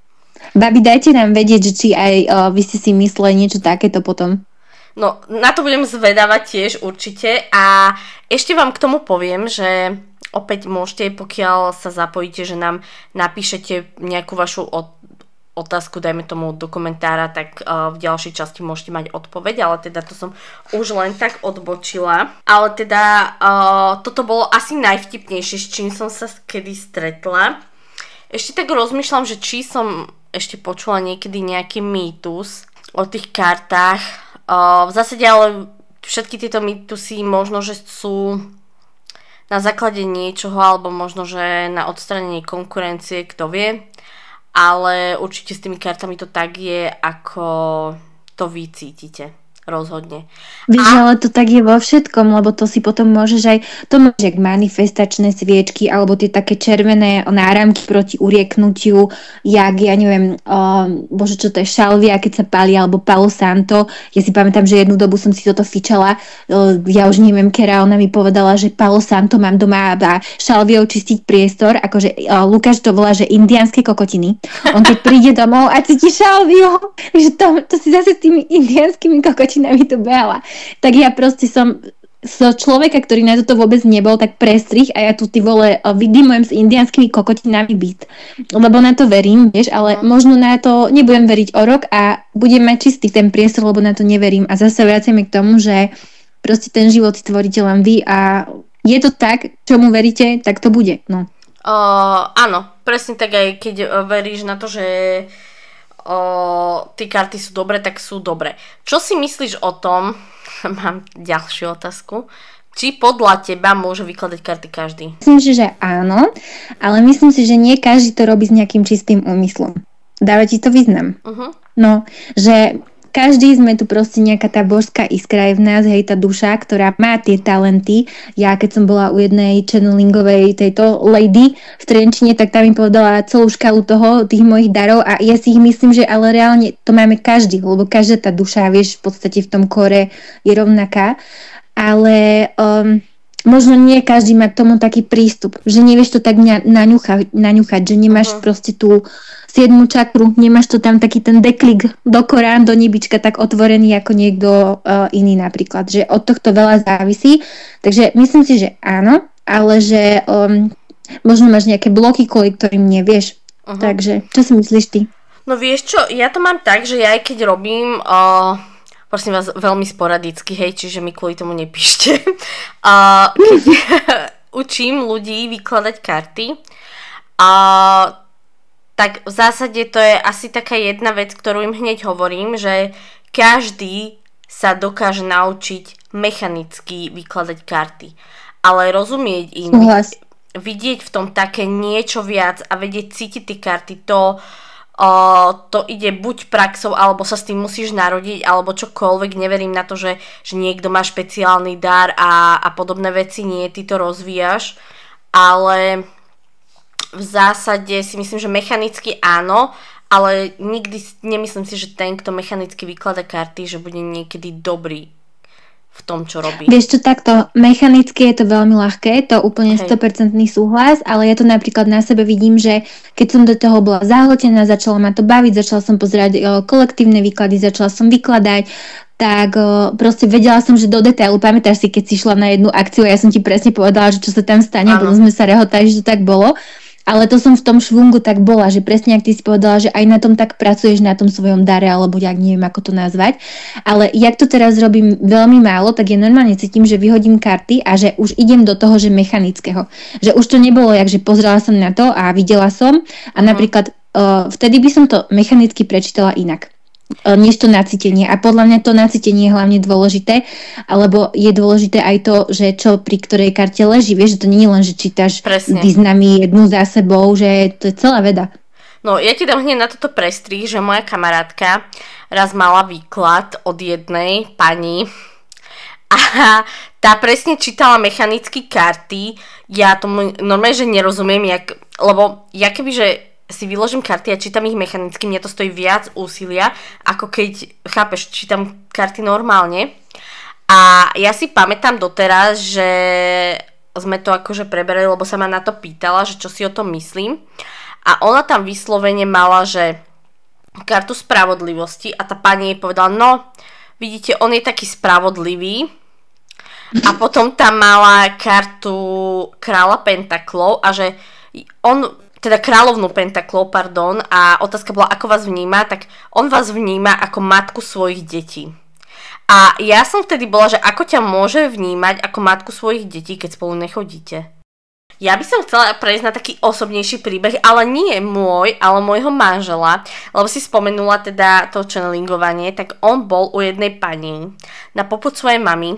Babi, dajte nám vedieť, že či aj vy ste si mysleli niečo takéto potom. No, na to budem zvedavať tiež určite a ešte vám k tomu poviem, že opäť môžete, pokiaľ sa zapojíte, že nám napíšete nejakú vašu otázku, dajme tomu do komentára, tak v ďalšej časti môžete mať odpoveď, ale teda to som už len tak odbočila. Ale teda toto bolo asi najvtipnejšie, s čím som sa kedy stretla. Ešte tak rozmýšľam, že či som ešte počula niekedy nejaký mýtus o tých kartách. V zásade ale všetky tieto mýtusy možno, že sú na základe niečoho, alebo možno, že na odstranenie konkurencie, kto vie. Ale určite s tými kartami to tak je, ako to vy cítite. Rozhodne. Vieš, ale to tak je vo všetkom, lebo to si potom môžeš aj, to môžeš jak manifestačné sviečky, alebo tie také červené náramky proti urieknutiu, jak, ja neviem, bože, čo to je, šalvia, keď sa páli, alebo Palo Santo. Ja si pamätám, že jednu dobu som si toto fičala, ja už neviem, kera, ona mi povedala, že Palo Santo mám doma a šalviou čistiť priestor, akože Lukáš to volá, že indiánske kokotiny. On keď príde domov a cíti šalviu, že to si zase s tými indiánskymi kokotinami tu behala. Tak ja proste som človeka, ktorý na toto vôbec nebol, tak prestrih a ja tu ty vole vydymujem s indiánskymi kokotinami byt. Lebo na to verím, vieš, ale možno na to nebudem veriť o rok a budem mať čistý ten priestor, lebo na to neverím. A zase vraciame k tomu, že proste ten život tvoríte len vy a je to tak, čomu veríte, tak to bude. No. Áno, presne tak aj keď veríš na to, že tie karty sú dobré, tak sú dobré. Čo si myslíš o tom, mám ďalšiu otázku, či podľa teba môže vykladať karty každý? Myslím si, že áno, ale myslím si, že nie každý to robí s nejakým čistým úmyslom. Dáva ti to význam. No, že každý sme tu proste nejaká tá božská iskra je v nás, hej, tá duša, ktorá má tie talenty. Ja keď som bola u jednej channelingovej tejto lady v Trenčine, tak tam mi povedala celú škálu toho, tých mojich darov a ja si ich myslím, že ale reálne to máme každý, lebo každá tá duša, vieš, v podstate v tom kore je rovnaká, ale možno nie každý má k tomu taký prístup, že nevieš to tak naňuchať, že nemáš proste tú 7. čakru, nemáš to tam taký ten deklik do Korán, do nebička tak otvorený ako niekto iný napríklad, že od tohto veľa závisí, takže myslím si, že áno, ale že možno máš nejaké bloky, kvôli ktorým nevieš, takže čo si myslíš ty? No vieš čo, ja to mám tak, že ja aj keď robím prosím vás, veľmi sporadicky, hej, čiže mi kvôli tomu nepíšte. Keď učím ľudí vykladať karty, tak v zásade to je asi taká jedna vec, ktorú im hneď hovorím, že každý sa dokáže naučiť mechanicky vykladať karty. Ale rozumieť im, vidieť v tom také niečo viac a vedieť cítiť tie karty, to ide buď praxou, alebo sa s tým musíš narodiť, alebo čokoľvek. Neverím na to, že niekto má špeciálny dar a podobné veci, nie, ty to rozvíjaš, ale v zásade si myslím, že mechanicky áno, ale nikdy nemyslím si, že ten, kto mechanicky vyklada karty, že bude niekedy dobrý v tom, čo robí. Vieš čo, takto mechanicky je to veľmi ľahké, to úplne 100% súhlas, ale ja to napríklad na sebe vidím, že keď som do toho bola zahltená, začala ma to baviť, začala som pozerať kolektívne výklady, začala som vykladať, tak proste vedela som, že do detailu, pamätáš si, keď si šla na jednu akciu a ja som ti presne povedala, že čo sa tam stane, potom sme sa rehotali, že to tak bolo. Ale to som v tom švungu tak bola, že presne ak ty si povedala, že aj na tom tak pracuješ, na tom svojom dare, alebo jak neviem, ako to nazvať. Ale jak to teraz robím veľmi málo, tak ja normálne cítim, že vyhodím karty a že už idem do toho, že mechanického. Že už to nebolo, jak že pozrela som na to a videla som a napríklad vtedy by som to mechanicky prečítala inak než to nacítenie. A podľa mňa to nacítenie je hlavne dôležité, alebo je dôležité aj to, že čo pri ktorej karte leží. Vieš, že to nie je len, že čítaš významy jednu za sebou, že to je celá veda. No, ja ti dám hneď na toto prestrih, že moja kamarátka raz mala výklad od jednej pani a tá presne čítala mechanicky karty. Ja tomu normálne, že nerozumiem, lebo ja kebyže si vyložím karty a čítam ich mechanicky, mňa to stojí viac úsilia, ako keď, chápeš, čítam karty normálne. A ja si pamätám doteraz, že sme to akože preberali, lebo sa ma na to pýtala, že čo si o tom myslím. A ona tam vyslovene mala, že kartu spravodlivosti a tá pani jej povedala, no, vidíte, on je taký spravodlivý. A potom tam mala kartu kráľa pentaklov a že on teda kráľovnú pentaklov, pardon, a otázka bola, ako vás vníma, tak on vás vníma ako matku svojich detí. A ja som vtedy bola, že ako ťa môže vnímať ako matku svojich detí, keď spolu nechodíte. Ja by som chcela prejsť na taký osobnejší príbeh, ale nie môj, ale môjho manžela, lebo si spomenula teda to channelingovanie, tak on bol u jednej pani na popud svojej mamy,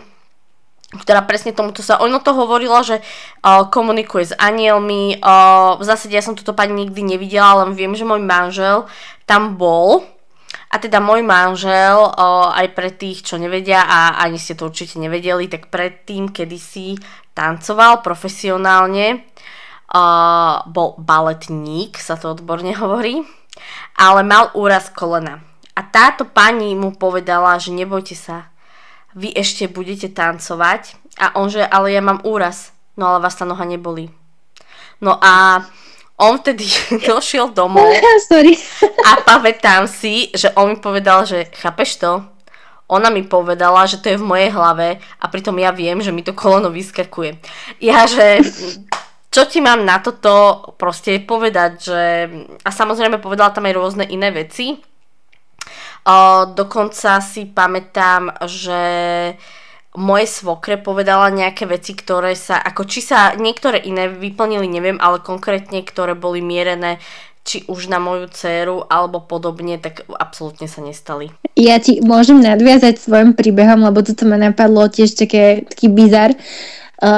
ktorá presne tomuto sa, ono to hovorila, že komunikuje s anielmi, v zásade ja som túto pani nikdy nevidela, ale viem, že môj manžel tam bol A teda môj manžel, aj pre tých, čo nevedia a ani ste to určite nevedeli, tak predtým kedysi tancoval profesionálne, bol baletník, sa to odborne hovorí, ale mal úraz kolena. A táto pani mu povedala, že nebojte sa, vy ešte budete tancovať. A on že, ale ja mám úraz, no ale vás tá noha nebolí. No a on vtedy došiel domov a pamätám si, že on mi povedal, že chápeš to? Ona mi povedala, že to je v mojej hlave a pritom ja viem, že mi to koleno vyskakuje. Ja, že čo ti mám na toto proste povedať, že a samozrejme povedala tam aj rôzne iné veci. Dokonca si pamätám, že moje svokre povedala nejaké veci, ktoré sa, ako či sa niektoré iné vyplnili, neviem, ale konkrétne, ktoré boli mierené či už na moju dcéru alebo podobne, tak absolútne sa nestali. Ja ti môžem nadviazať svojim príbehom, lebo toto ma napadlo tiež taký bizar.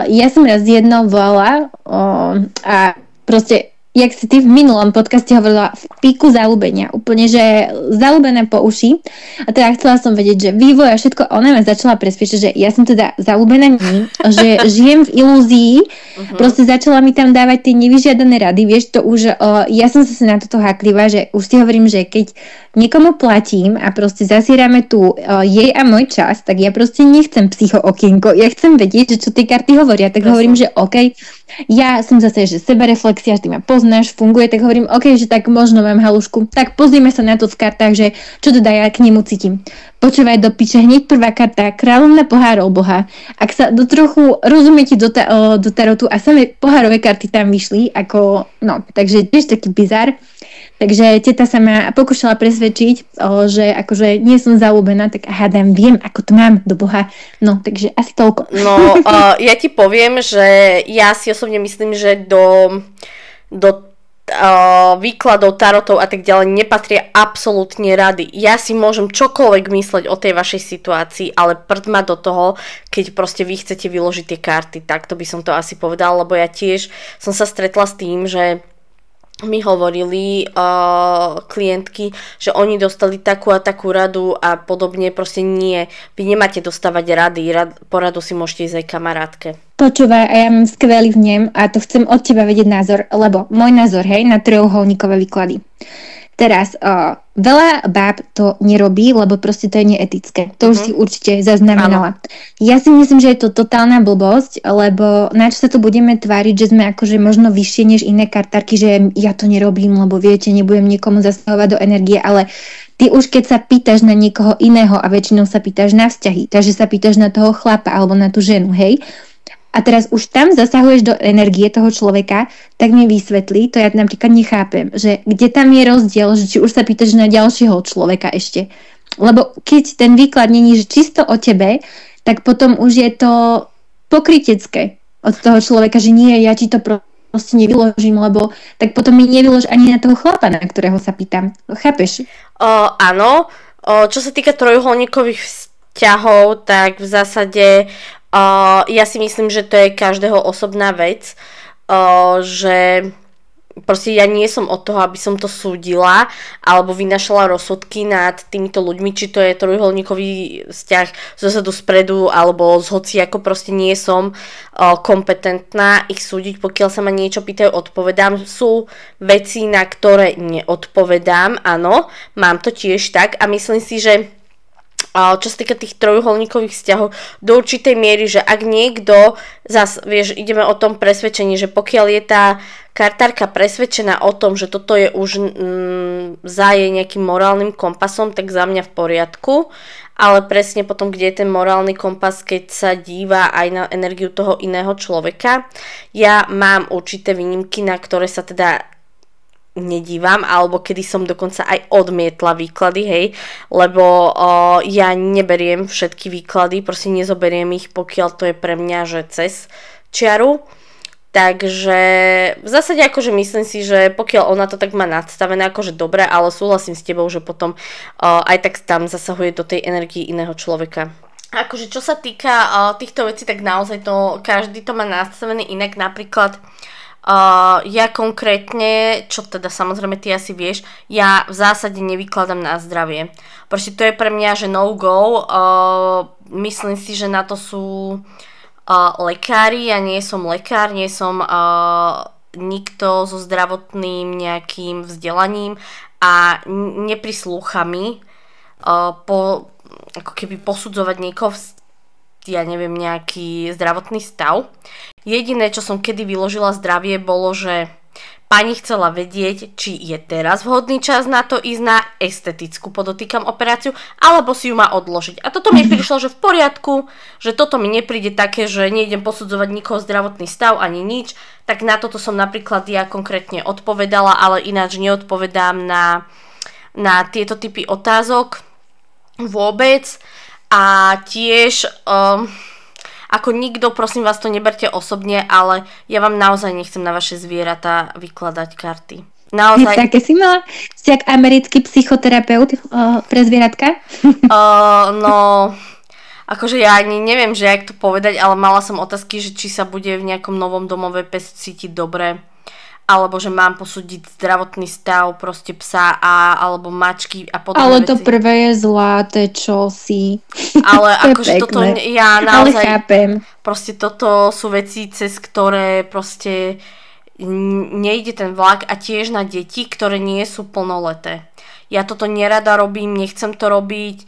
Ja som raz jednou volala a proste jak si ty v minulom podcaste hovorila, v píku zaľúbenia. Úplne, že zaľúbené po uši. A teda chcela som vedieť, že vývoj a všetko, ona ma začala presviečať, že ja som teda zaľúbená ní, že žijem v ilúzii, proste začala mi tam dávať tie nevyžiadané rady, vieš, to už, ja som zase na toto háklivá, že už si hovorím, že keď niekomu platím a proste zasierame tu jej a môj čas, tak ja proste nechcem psycho okienko, ja chcem vedieť, že čo tie karty hovoria, tak hovorím, že OK, ja som zase, že sebareflexia, že ty ma poznáš, funguje, tak hovorím, OK, že tak možno mám halušku. Tak pozrieme sa na to v kartách, že čo teda ja k nemu cítim. Počúvaj do piče, hneď prvá karta, kráľovna pohárov boha. Ak sa do trochu rozumiete do tarotu a samé pohárové karty tam vyšli, ako, no, takže tiež taký bizar. Takže teta sa ma pokúšala presvedčiť, že akože nie som zaľúbená, tak hádam, viem, ako to mám do Boha. No, takže asi toľko. No, ja ti poviem, že ja si osobne myslím, že do výkladov, tarotov a tak ďalej nepatria absolútne rady. Ja si môžem čokoľvek mysleť o tej vašej situácii, ale prd ma do toho, keď proste vy chcete vyložiť tie karty. Takto by som to asi povedala, lebo ja tiež som sa stretla s tým, že mi hovorili klientky, že oni dostali takú a takú radu a podobne, proste nie. Vy nemáte dostávať rady, poradu si môžete ísť aj kamarátke. Počúvaj, a ja mám skvelý vnem a to chcem od teba vedieť názor, lebo môj názor, hej, na trojuholníkové výklady. Teraz, veľa báb to nerobí, lebo proste to je neetické. To už si určite zaznamenala. Áno. Ja si myslím, že je to totálna blbosť, lebo na čo sa tu budeme tváriť, že sme akože možno vyššie než iné kartárky, že ja to nerobím, lebo viete, nebudem niekomu zasahovať do energie, ale ty už keď sa pýtaš na niekoho iného a väčšinou sa pýtaš na vzťahy, takže sa pýtaš na toho chlapa alebo na tú ženu, hej? A teraz už tam zasahuješ do energie toho človeka, tak mi vysvetlí, to ja napríklad nechápem, že kde tam je rozdiel, že či už sa pýtaš na ďalšieho človeka ešte. Lebo keď ten výklad není čisto o tebe, tak potom už je to pokrytecké od toho človeka, že nie, ja ti to proste nevyložím, lebo tak potom mi nevylož ani na toho chlapa, na ktorého sa pýtam. Chápeš? Áno. Čo sa týka trojuholníkových vzťahov, tak v zásade ja si myslím, že to je každého osobná vec, že proste ja nie som od toho, aby som to súdila alebo vynašala rozsudky nad týmito ľuďmi, či to je trojuholníkový vzťah zozadu spredu alebo z hoci, ako proste nie som kompetentná ich súdiť, pokiaľ sa ma niečo pýtajú, odpovedám. Sú veci, na ktoré neodpovedám, áno, mám to tiež tak a myslím si, že čo sa týka tých trojuholníkových vzťahov, do určitej miery, že ak niekto, zas, vieš, ideme o tom presvedčení, že pokiaľ je tá kartárka presvedčená o tom, že toto je už za jej nejakým morálnym kompasom, tak za mňa v poriadku, ale presne potom, kde je ten morálny kompas, keď sa díva aj na energiu toho iného človeka. Ja mám určité výnimky, na ktoré sa teda nedívam, alebo kedy som dokonca aj odmietla výklady, hej, lebo ja neberiem všetky výklady, proste nezoberiem ich, pokiaľ to je pre mňa, že cez čiaru. Takže v zásade akože myslím si, že pokiaľ ona to tak má nadstavené, akože dobre, ale súhlasím s tebou, že potom aj tak tam zasahuje do tej energii iného človeka. Akože čo sa týka týchto vecí, tak naozaj to, každý to má nastavené inak, napríklad Ja konkrétne, čo teda samozrejme ty asi vieš, ja v zásade nevykladám na zdravie. Proste to je pre mňa, že no go. Myslím si, že na to sú lekári. Ja nie som lekár, nie som nikto so zdravotným nejakým vzdelaním a neprislúcha mi ako keby posudzovať niekoho ja neviem, nejaký zdravotný stav. Jediné, čo som kedy vyložila zdravie, bolo, že pani chcela vedieť, či je teraz vhodný čas na to ísť na estetickú, podotýkam, operáciu, alebo si ju má odložiť. A toto mi prišlo, že v poriadku, že toto mi nepríde také, že nejdem posudzovať nikoho zdravotný stav ani nič, tak na toto som napríklad ja konkrétne odpovedala, ale ináč neodpovedám na tieto typy otázok vôbec. A tiež ako nikto, prosím vás, to neberte osobne, ale ja vám naozaj nechcem na vaše zvieratá vykladať karty. Naozaj. Také si mala? Si jak americký psychoterapeut pre zvieratka? No, akože ja ani neviem, že jak to povedať, ale mala som otázky, že či sa bude v nejakom novom domove pes cítiť dobre, alebo že mám posúdiť zdravotný stav proste psa alebo mačky a podobné Ale veci. to prvé je zlaté, čo si. Ale akože toto ja naozaj... Ale chápem. Proste toto sú veci, cez ktoré proste nejde ten vlak a tiež na deti, ktoré nie sú plnoleté. Ja toto nerada robím, nechcem to robiť.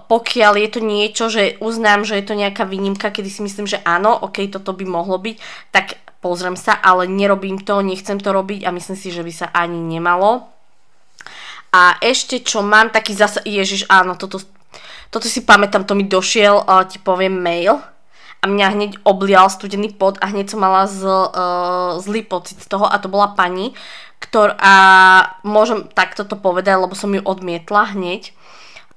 Pokiaľ je to niečo, že uznám, že je to nejaká výnimka, kedy si myslím, že áno, ok, toto by mohlo byť, tak pozriem sa, ale nerobím to, nechcem to robiť a myslím si, že by sa ani nemalo. A ešte čo mám, taký zase, ježiš, áno, toto si pamätám, to mi došiel, ti poviem, mail a mňa hneď oblial studený pot a hneď som mala zlý pocit z toho a to bola pani, ktorá, môžem takto to povedať, lebo som ju odmietla hneď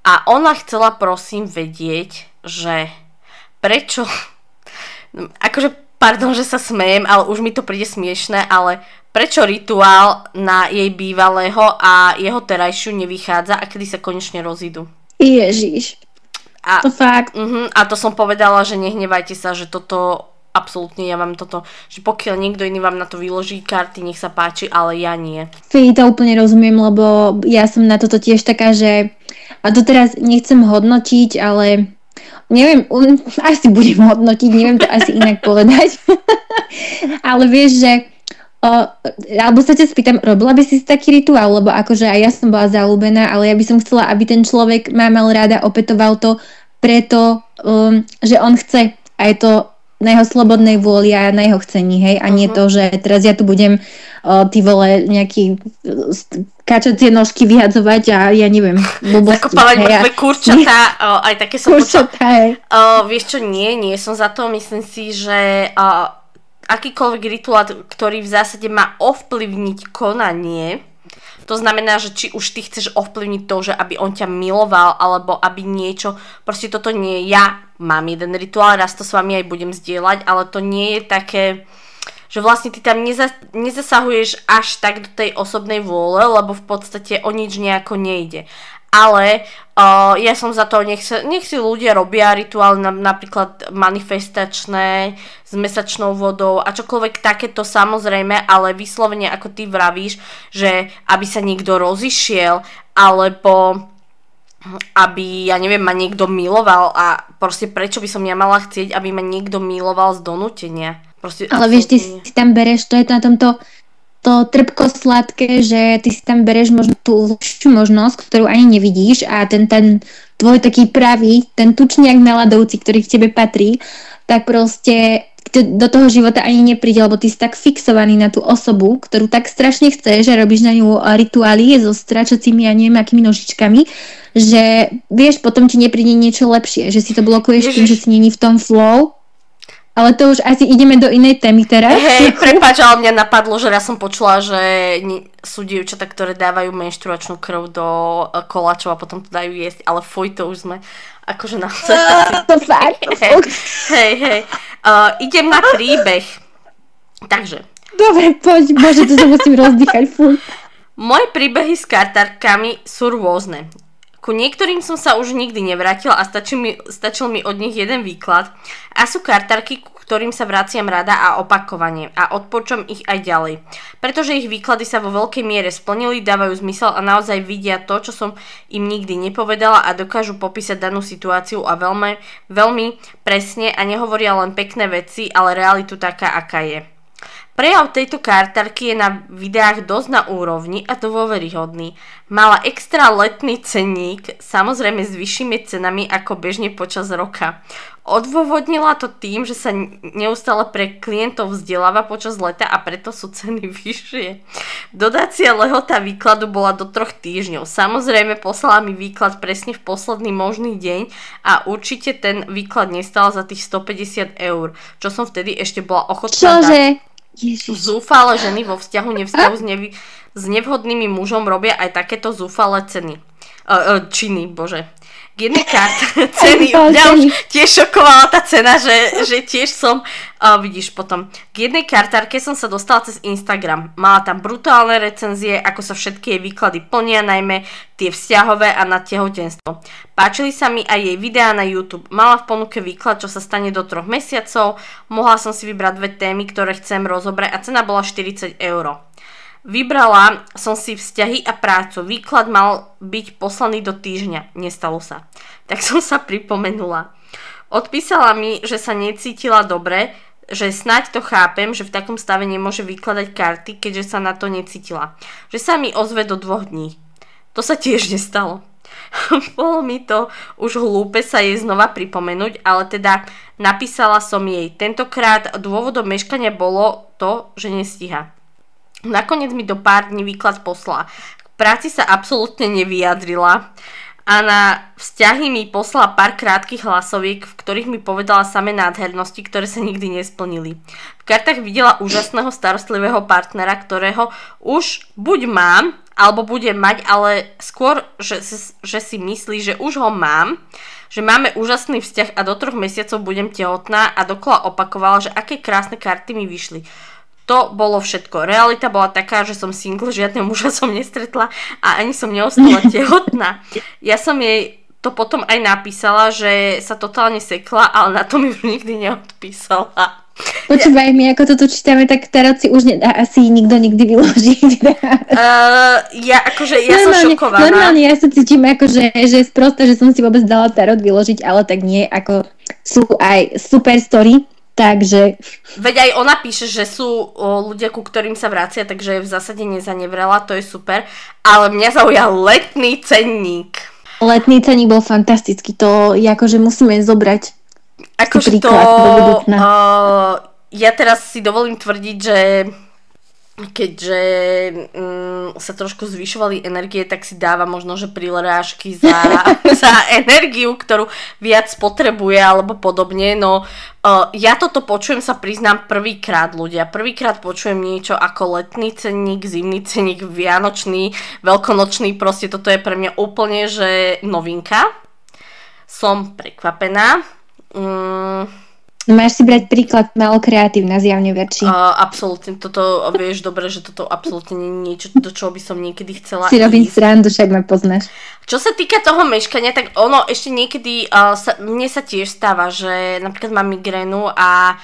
a ona chcela prosím vedieť, že prečo, akože pardon, že sa smejem, ale už mi to príde smiešné, ale prečo rituál na jej bývalého a jeho terajšiu nevychádza a kedy sa konečne rozídu? Ježiš. To fakt. A to som povedala, že nehnevajte sa, že toto absolútne ja vám toto, že pokiaľ niekto iný vám na to vyloží karty, nech sa páči, ale ja nie. Fej, to úplne rozumiem, lebo ja som na toto tiež taká, že a to teraz nechcem hodnotiť, ale neviem, asi budem hodnotiť, neviem to asi inak povedať. Ale vieš, že alebo sa ťa spýtam, robila by si taký rituál, lebo akože aj ja som bola zaľúbená, ale ja by som chcela, aby ten človek ma mal rada, opetoval to preto, že on chce a je to na jeho slobodnej vôli a na jeho chcení, hej, a nie to, že teraz ja tu budem ty vole nejaký kačacie nožky vyhadzovať a ja neviem, blbosti. Zakopávať mŕtve kurčatá, aj také som počula. Vieš čo, nie som za to, myslím si, že akýkoľvek rituál, ktorý v zásade má ovplyvniť konanie, to znamená, že či už ty chceš ovplyvniť to, že aby on ťa miloval, alebo aby niečo, proste toto nie je, ja mám jeden rituál, raz to s vami aj budem zdieľať, ale to nie je také, že vlastne ty tam nezasahuješ až tak do tej osobnej vôle, lebo v podstate o nič nejako nejde. Ale ja som za to, nech si ľudia robia rituály napríklad manifestačné s mesačnou vodou a čokoľvek takéto samozrejme, ale vyslovene ako ty vravíš, že aby sa niekto rozišiel alebo aby, ja neviem, ma niekto miloval a proste prečo by som ja mala chcieť, aby ma niekto miloval z donútenia. Proste, ale vieš, ty si tam bereš, to je na tomto to trpko-sladké, že ty si tam bereš možno tú lepšiu možnosť, ktorú ani nevidíš a ten tvoj taký pravý, ten tučniak na ľadovci, ktorý k tebe patrí, tak proste do toho života ani nepríde, lebo ty si tak fixovaný na tú osobu, ktorú tak strašne chceš, že robíš na ňu rituály so stráčacími a neviem akými nožičkami, že vieš, potom ti nepríde niečo lepšie, že si to blokuješ tým, že si není v tom flow. Ale to už asi ideme do inej témy teraz. Hej, prepáč, ale mňa napadlo, že raz som počula, že sú dievčatá, ktoré dávajú menštruačnú krv do koláčov a potom to dajú jesť, ale fuj, to už sme akože na to fakt. Hej. Idem na príbeh. Takže. Dobre, poď, bože, to sa musím rozdýchať, fuj. Moje príbehy s kartárkami sú rôzne. Ku niektorým som sa už nikdy nevrátila a stačil mi od nich jeden výklad. A sú kartárky, ktorým sa vraciam rada a opakovane a odporúčam ich aj ďalej. Pretože ich výklady sa vo veľkej miere splnili, dávajú zmysel a naozaj vidia to, čo som im nikdy nepovedala a dokážu popísať danú situáciu a veľmi presne a nehovoria len pekné veci, ale realitu taká, aká je. Prejav tejto kartárky je na videách dosť na úrovni a to dôveryhodný. Mala extra letný cenník, samozrejme s vyššími cenami ako bežne počas roka. Odôvodnila to tým, že sa neustále pre klientov vzdeláva počas leta a preto sú ceny vyššie. Dodacia lehota výkladu bola do 3 týždňov. Samozrejme poslala mi výklad presne v posledný možný deň a určite ten výklad nestal za tých 150 €, čo som vtedy ešte bola ochotná dať. Zúfale ženy vo vzťahu s nevhodnými mužom robia aj takéto zúfale činy, bože. K jednej ceny, mňa už tiež šokovala tá cena, že tiež som, vidíš potom, k jednej kartárke som sa dostala cez Instagram. Mala tam brutálne recenzie, ako sa všetky jej výklady plnia, najmä tie vzťahové a na tehotenstvo. Páčili sa mi aj jej videá na YouTube. Mala v ponuke výklad, čo sa stane do 3 mesiacov. Mohla som si vybrať 2 témy, ktoré chcem rozobrať a cena bola 40 €. Vybrala som si vzťahy a prácu. Výklad mal byť poslaný do týždňa. Nestalo sa. Tak som sa pripomenula. Odpísala mi, že sa necítila dobre, že snáď to chápem, že v takom stave nemôže vykladať karty, keďže sa na to necítila. Že sa mi ozve do 2 dní. To sa tiež nestalo. Bolo mi to už hlúpe sa jej znova pripomenúť, ale teda napísala som jej. Tentokrát dôvodom meškania bolo to, že nestíha. Nakoniec mi do pár dní výklad poslala. K práci sa absolútne nevyjadrila a na vzťahy mi poslala pár krátkych hlasoviek, v ktorých mi povedala samé nádhernosti, ktoré sa nikdy nesplnili. V kartách videla úžasného starostlivého partnera, ktorého už buď mám, alebo budem mať, ale skôr, že si myslí, že už ho mám, že máme úžasný vzťah a do 3 mesiacov budem tehotná a dokola opakovala, že aké krásne karty mi vyšli. To bolo všetko. Realita bola taká, že som single, žiadneho muža som nestretla a ani som neostala tehotná. Ja som jej to potom aj napísala, že sa totálne sekla, ale na to mi už nikdy neodpísala. Počúvaj, my ako toto čítame, tak tarot si už nedá asi nikto nikdy vyložiť. Ja som šokovaná. Normálne ja sa cítim že je sprosto, že som si vôbec dala tarot vyložiť, ale tak nie, ako sú aj super story. Takže... Veď aj ona píše, že sú ľudia, ku ktorým sa vracia, takže v zásade nezanevrela, to je super. Ale mňa zaujal letný cenník. Letný cenník bol fantastický, to musíme zobrať príklad do budúcna. Ja teraz si dovolím tvrdiť, že keďže sa trošku zvyšovali energie, tak si dáva možno, že prilerážky za energiu, ktorú viac potrebuje alebo podobne. No ja toto počujem, sa priznám, prvýkrát, ľudia. Prvýkrát počujem niečo ako letný cenník, zimný cenník, vianočný, veľkonočný, proste toto je pre mňa úplne, že novinka. Som prekvapená. Máš si brať príklad, malo kreatívna, zjavne verčí. Absolútne, toto vieš dobre, že toto absolútne nie je niečo, do čoho by som niekedy chcela si robím srandu, však ma poznáš. Čo sa týka toho meškania, tak ono ešte niekedy, mne sa tiež stáva, že napríklad mám migrénu a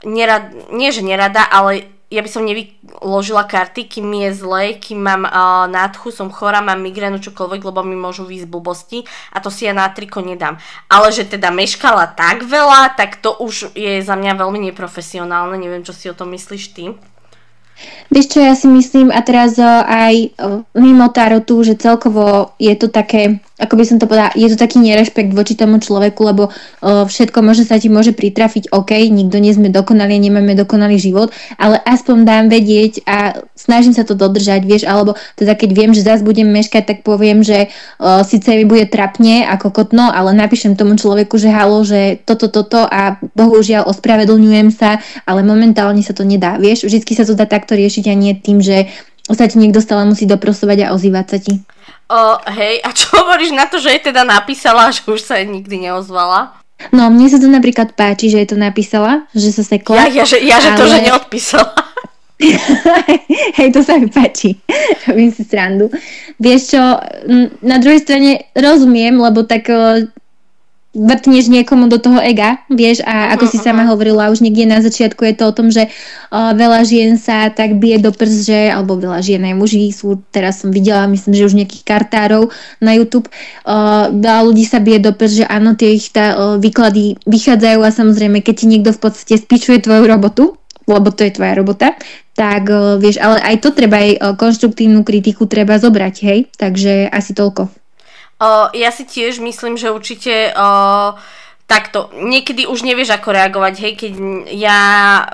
nie že nerada, ale ja by som nevyložila karty, kým mi je zle, kým mám nádchu, som chorá, mám migrénu, čokoľvek, lebo mi môžu výjsť blbosti a to si ja na triko nedám. Ale že teda meškala tak veľa, tak to už je za mňa veľmi neprofesionálne, neviem, čo si o tom myslíš ty. Vieš čo, ja si myslím, a teraz aj mimo tarotu, že celkovo je to také, ako by som to povedala, je to taký nerešpekt voči tomu človeku, lebo všetko možno sa ti môže pritrafiť, OK, nikto nie sme dokonali, nemáme dokonalý život, ale aspoň dám vedieť a snažím sa to dodržať, vieš, alebo teda keď viem, že zás budem meškať, tak poviem, že síce mi bude trapne a kokotno, ale napíšem tomu človeku, že halo, že toto a bohužiaľ ospravedlňujem sa, ale momentálne sa to nedá, vieš, vždycky sa to dá takto riešiť a nie tým, že sa ti niekto stále musí doprosovať a ozývať sa ti. Hej, a čo hovoríš na to, že jej teda napísala, že už sa nikdy neozvala? No, mne sa to napríklad páči, že jej to napísala, že sa sekla. Že to, že neodpísala. Hej, to sa mi páči. Robím si srandu. Vieš čo, na druhej strane rozumiem, lebo tak vrtneš niekomu do toho ega, vieš, a ako si sama hovorila, už niekde na začiatku je to o tom, že veľa žien sa tak bije do prs, že, alebo veľa žien aj muži sú, teraz som videla, myslím, že už nejakých kartárov na YouTube, veľa ľudí sa bije do prs, že áno, tie ich výklady vychádzajú a samozrejme, keď ti niekto v podstate spíčuje tvoju robotu, lebo to je tvoja robota, tak vieš, ale aj to treba, aj konštruktívnu kritiku treba zobrať, hej, takže asi toľko. Ja si tiež myslím, že určite takto, niekedy už nevieš ako reagovať, hej, keď ja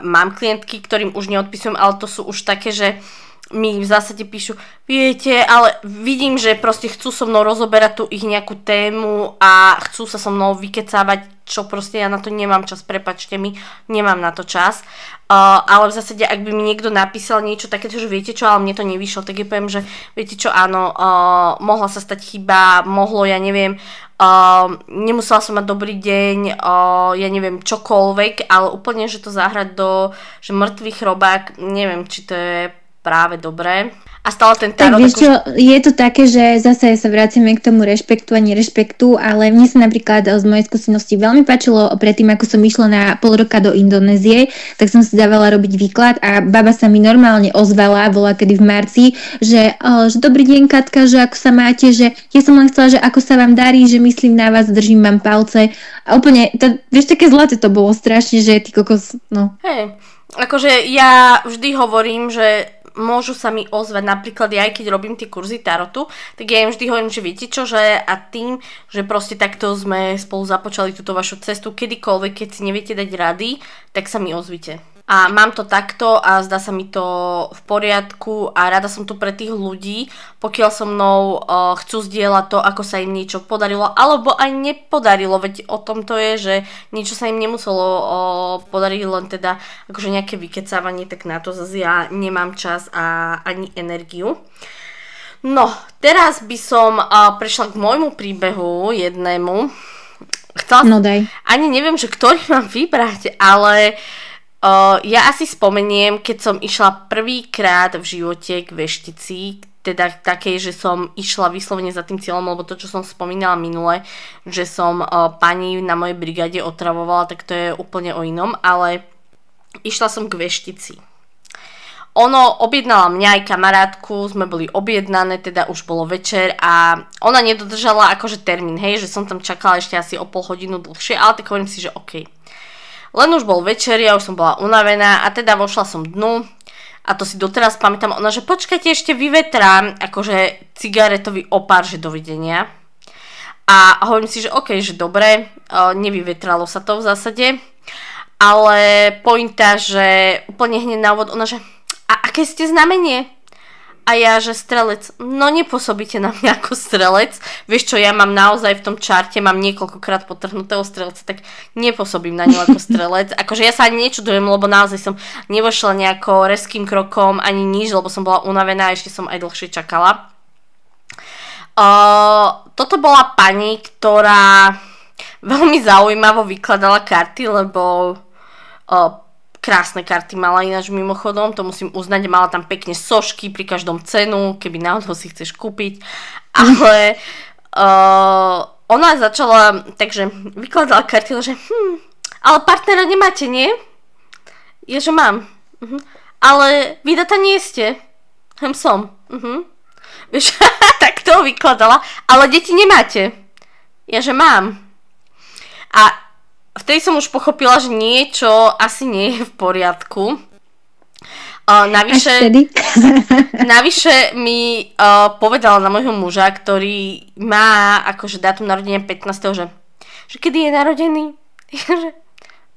mám klientky, ktorým už neodpisujem, ale to sú už také, že mi v zásade píšu, viete, ale vidím, že proste chcú so mnou rozoberať tu ich nejakú tému a chcú sa so mnou vykecávať, čo proste ja na to nemám čas, prepáčte mi, nemám na to čas. Ale v zásade, ak by mi niekto napísal niečo takéto, že viete čo, ale mne to nevyšlo, tak ja poviem, že viete čo, áno, mohla sa stať chyba, mohlo, ja neviem, nemusela som mať dobrý deň, ja neviem, čokoľvek, ale úplne, že to zahrať do, že mŕtvý chrobák, neviem, či to je práve dobré. A stále ten tarot... Tak vieš čo, je to také, že zase sa vrátime k tomu rešpektu a nerešpektu, ale mne sa napríklad z mojej skúsenosti veľmi páčilo predtým, ako som išla na pol roka do Indonézie, tak som si dávala robiť výklad a baba sa mi normálne ozvala, bola kedy v marci, že dobrý deň Katka, že ako sa máte, že ja som len chcela, že ako sa vám darí, že myslím na vás, držím vám palce a úplne, vieš, také zlaté to bolo strašne, že ty kokos, no. Hej, akože ja vždy hovorím, že môžu sa mi ozvať, napríklad ja, aj keď robím tie kurzy tarotu, tak ja im vždy hovorím, že viete čo, že a tým, že proste takto sme spolu započali túto vašu cestu, kedykoľvek, keď si neviete dať rady, tak sa mi ozvite. A mám to takto a zdá sa mi to v poriadku a rada som tu pre tých ľudí, pokiaľ so mnou chcú zdieľať to, ako sa im niečo podarilo, alebo aj nepodarilo, veď o tom to je, že niečo sa im nemuselo podariť, len teda akože nejaké vykecávanie, tak na to zase ja nemám čas a ani energiu. No, teraz by som prešla k môjmu príbehu jednému. No daj. Ani neviem, že ktorý mám vybrať, ale... ja asi spomeniem, keď som išla prvýkrát v živote k veštici, teda takej, že som išla vyslovene za tým cieľom, lebo to, čo som spomínala minule, že som pani na mojej brigáde otravovala, tak to je úplne o inom, ale išla som k veštici. Ono objednala mňa aj kamarátku, sme boli objednané, teda už bolo večer a ona nedodržala akože termín, hej, že som tam čakala ešte asi o pol hodinu dlhšie, ale tak hovorím si, že OK. Len už bol večer, ja už som bola unavená a teda vošla som dnu a to si doteraz pamätám, ona, že počkajte, ešte vyvetrám akože cigaretový opár, že dovidenia. A hovorím si, že OK, že dobre, nevyvetralo sa to v zásade, ale pointa, že úplne hneď na úvod, ona, že a aké ste znamenie? A ja, že strelec, no nepôsobíte na mňa ako strelec. Vieš čo, ja mám naozaj v tom čarte, mám niekoľkokrát potrhnutého strelca, tak nepôsobím na ňu ako strelec. Akože ja sa ani nečudujem, lebo naozaj som nevošla nejako rezkým krokom ani nič, lebo som bola unavená a ešte som aj dlhšie čakala. Toto bola pani, ktorá veľmi zaujímavo vykladala karty, lebo... krásne karty mala ináč mimochodom, to musím uznať, mala tam pekne sošky pri každom cenu, keby náhodou si chceš kúpiť, ale ona začala, takže vykladala karty, že ale partnera nemáte, nie? Je, že mám. Ale vy data nie ste. Som. Vieš, tak to vykladala, ale deti nemáte. Ja, že mám. A vtedy som už pochopila, že niečo asi nie je v poriadku. Navyše mi povedala na môjho muža, ktorý má akože dátum narodenia 15. Že kedy je narodený? Že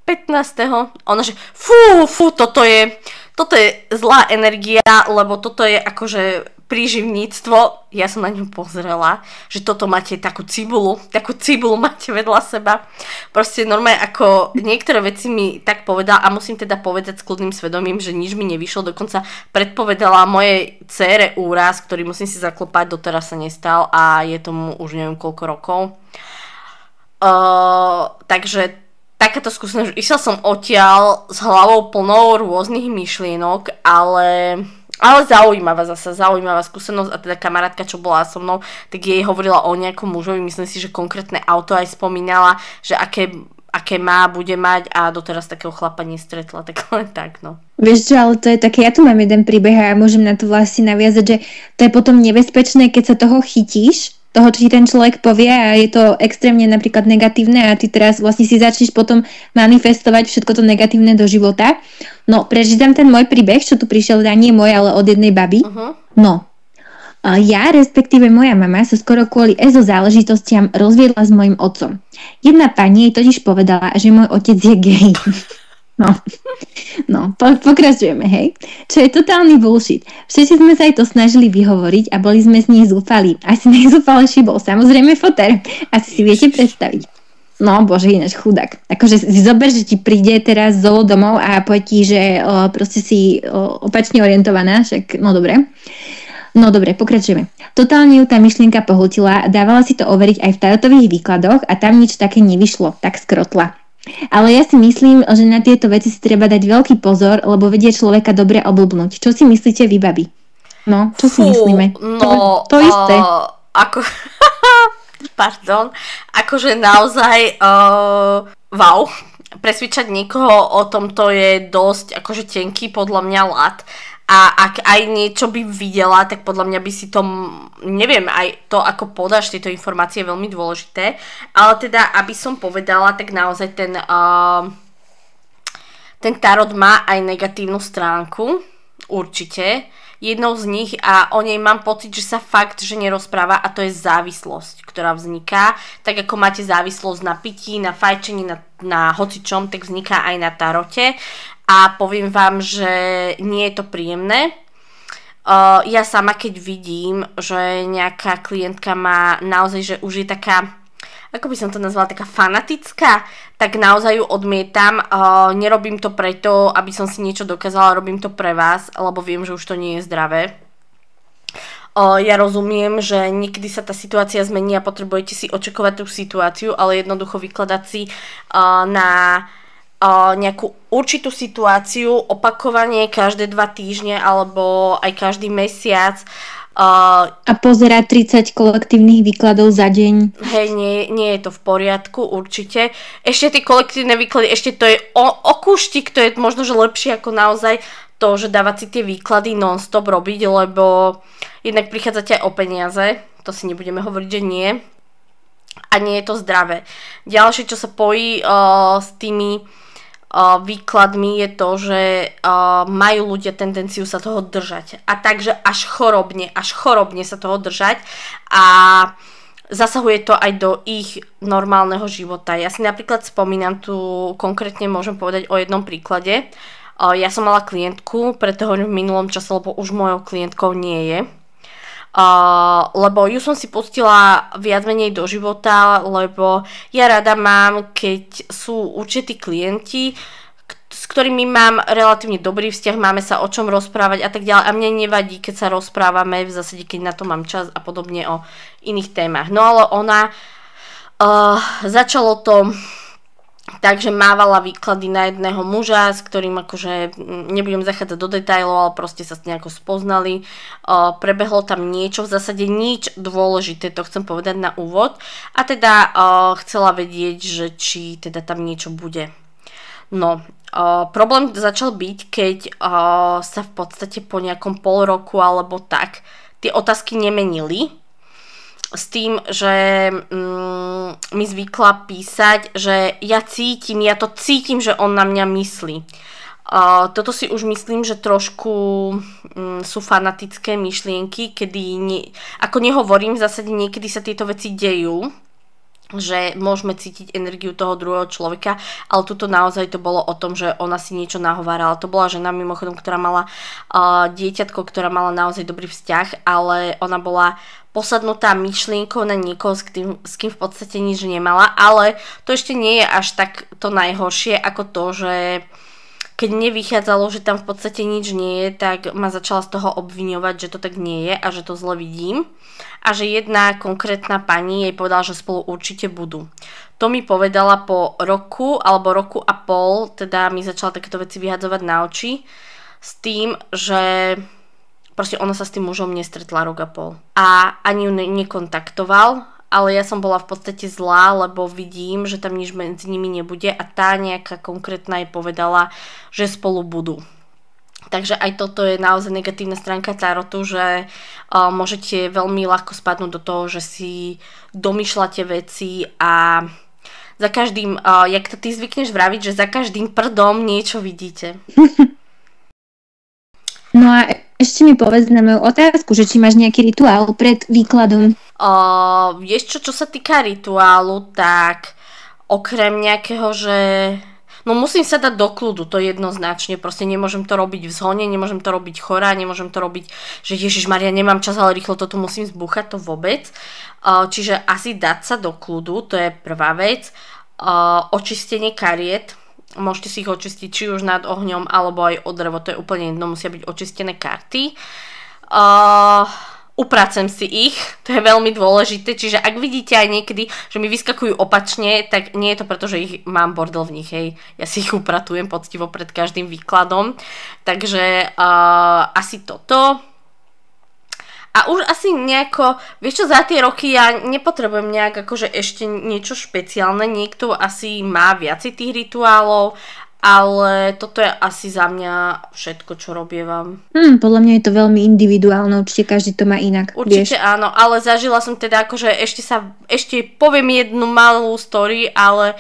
15. Ona, že fú, toto je zlá energia, lebo toto je akože príživníctvo. Ja som na ňu pozrela, že toto máte takú cibulu máte vedľa seba. Proste normálne ako niektoré veci mi tak povedala a musím teda povedať s kľudným svedomím, že nič mi nevyšlo. Dokonca predpovedala mojej dcére úraz, ktorý musím si zaklopať, doteraz sa nestal a je tomu už neviem koľko rokov. Takže takáto skúsenosť, išla som odtiaľ s hlavou plnou rôznych myšlienok, ale Ale zaujímavá skúsenosť a teda kamarátka, čo bola so mnou, tak jej hovorila o nejakom mužovi, myslím si, že konkrétne auto aj spomínala, že aké bude mať a doteraz takého chlapa nestretla, tak len tak, no. Vieš čo, ale to je také, ja tu mám jeden príbeh a môžem na to vlastne naviazať, že to je potom nebezpečné, keď sa toho chytíš, toho, čo ti ten človek povie a je to extrémne napríklad negatívne a ty teraz vlastne si začneš potom manifestovať všetko to negatívne do života. No, prečítam ten môj príbeh, čo tu prišiel, nie môj, ale od jednej baby. No, ja, respektíve moja mama sa skoro kvôli EZO záležitostiam rozviedla s mojim otcom. Jedna pani jej totiž povedala, že môj otec je gej. No, pokračujeme, hej. Čo je totálny bullshit. Všetci sme sa aj to snažili vyhovoriť a boli sme z nej zúfali. Asi najzúfalejší bol samozrejme foter. Asi si viete predstaviť. No, bože, ináč chudák. Akože si zober, že ti príde teraz Zolo domov a povie ti, že proste si opačne orientovaná, však, no dobre. No dobre, pokračujeme. Totálne ju tá myšlienka pohltila, dávala si to overiť aj v tarotových výkladoch a tam nič také nevyšlo, tak skrotla. Ale ja si myslím, že na tieto veci si treba dať veľký pozor, lebo vedie človeka dobre oblbnúť. Čo si myslíte vy, babi? No, čo si myslíme? No, to isté. Pardon. Akože naozaj wow. Presvičať niekoho o tomto je dosť akože tenký podľa mňa lat. A ak aj niečo by videla, tak podľa mňa by si to, neviem, aj to, ako podáš tieto informácie je veľmi dôležité. Ale teda, aby som povedala, tak naozaj ten tarot má aj negatívnu stránku, určite. Jednou z nich a o nej mám pocit, že sa fakt, že nerozpráva a to je závislosť, ktorá vzniká. Tak ako máte závislosť na pití, na fajčení, na hocičom, tak vzniká aj na tarote. A poviem vám, že nie je to príjemné. Ja sama, keď vidím, že nejaká klientka má naozaj, že už je taká, ako by som to nazvala, taká fanatická, tak naozaj ju odmietam. Nerobím to preto, aby som si niečo dokázala, robím to pre vás, lebo viem, že už to nie je zdravé. Ja rozumiem, že niekedy sa tá situácia zmení a potrebujete si očakovať tú situáciu, ale jednoducho vykladať si na nejakú určitú situáciu opakovanie každé 2 týždne alebo aj každý mesiac. A pozerať 30 kolektívnych výkladov za deň. Hej, nie je to v poriadku, určite. Ešte tie kolektívne výklady, ešte to je o kúštik, to je možno, že lepšie ako naozaj to, že dávať si tie výklady non-stop robiť, lebo jednak prichádzate aj o peniaze, to si nebudeme hovoriť, že nie. A nie je to zdravé. Ďalšie, čo sa pojí s tými výkladmi je to, že majú ľudia tendenciu sa toho držať. A takže až chorobne sa toho držať a zasahuje to aj do ich normálneho života. Ja si napríklad spomínam, tu konkrétne môžem povedať o jednom príklade. Ja som mala klientku, preto hovorím v minulom čase, lebo už mojou klientkou nie je. Lebo ju som si pustila viac menej do života, lebo ja rada mám, keď sú určití klienti, s ktorými mám relatívne dobrý vzťah, máme sa o čom rozprávať a tak ďalej a mne nevadí, keď sa rozprávame v zásade, keď na to mám čas a podobne o iných témach. No ale ona začalo to takže mávala výklady na jedného muža, s ktorým akože nebudem zachádzať do detailov, ale proste sa nejako spoznali. Prebehlo tam niečo, v zásade nič dôležité, to chcem povedať na úvod. A teda chcela vedieť, že či teda tam niečo bude. No, problém začal byť, keď sa v podstate po nejakom pol roku alebo tak tie otázky nemenili. S tým, že mi zvykla písať, že ja to cítim, že on na mňa myslí. Toto si už myslím, že trošku sú fanatické myšlienky, kedy ako nehovorím, v zásade niekedy sa tieto veci dejú, že môžeme cítiť energiu toho druhého človeka, ale tuto naozaj to bolo o tom, že ona si niečo nahovárala. To bola žena mimochodom, ktorá mala dieťatko, ktorá mala naozaj dobrý vzťah, ale ona bola posadnutá myšlienkou na niekoho, s kým v podstate nič nemala, ale to ešte nie je až tak to najhoršie ako to, že keď mne vychádzalo, že tam v podstate nič nie je, tak ma začala z toho obviňovať, že to tak nie je a že to zle vidím a že jedna konkrétna pani jej povedala, že spolu určite budú. To mi povedala po roku alebo roku a pol, teda mi začala takéto veci vyhadzovať na oči s tým, že proste ona sa s tým mužom nestretla rok a pol. A ani ju nekontaktoval, ale ja som bola v podstate zlá, lebo vidím, že tam nič medzi nimi nebude a tá nejaká konkrétna jej povedala, že spolu budú. Takže aj toto je naozaj negatívna stránka tarotu, že môžete veľmi ľahko spadnúť do toho, že si domýšľate veci a za každým, jak to ty zvykneš vraviť, že za každým prdom niečo vidíte. No a ešte mi povedz na moju otázku, že či máš nejaký rituál pred výkladom? Vieš čo sa týka rituálu, tak okrem nejakého, že... No musím sa dať do kľudu, to jednoznačne, proste nemôžem to robiť v zhone, nemôžem to robiť chorá, nemôžem to robiť, že Ježišmaria, nemám čas, ale rýchlo toto musím zbúchať, to vôbec. Čiže asi dať sa do kľudu, to je prvá vec. Očistenie kariet, môžete si ich očistiť či už nad ohňom, alebo aj od drevo, to je úplne jedno, musia byť očistené karty. Upracem si ich, to je veľmi dôležité, čiže ak vidíte aj niekedy, že mi vyskakujú opačne, tak nie je to preto, že ich mám bordel v nich, hej. Ja si ich upratujem poctivo pred každým výkladom, takže asi toto. A už asi nejako, vieš čo, za tie roky ja nepotrebujem nejak akože ešte niečo špeciálne, niekto asi má viacej tých rituálov, ale toto je asi za mňa všetko, čo robievam. Podľa mňa je to veľmi individuálne, určite každý to má inak. Určite vieš? Áno, ale zažila som teda akože ešte poviem jednu malú story, ale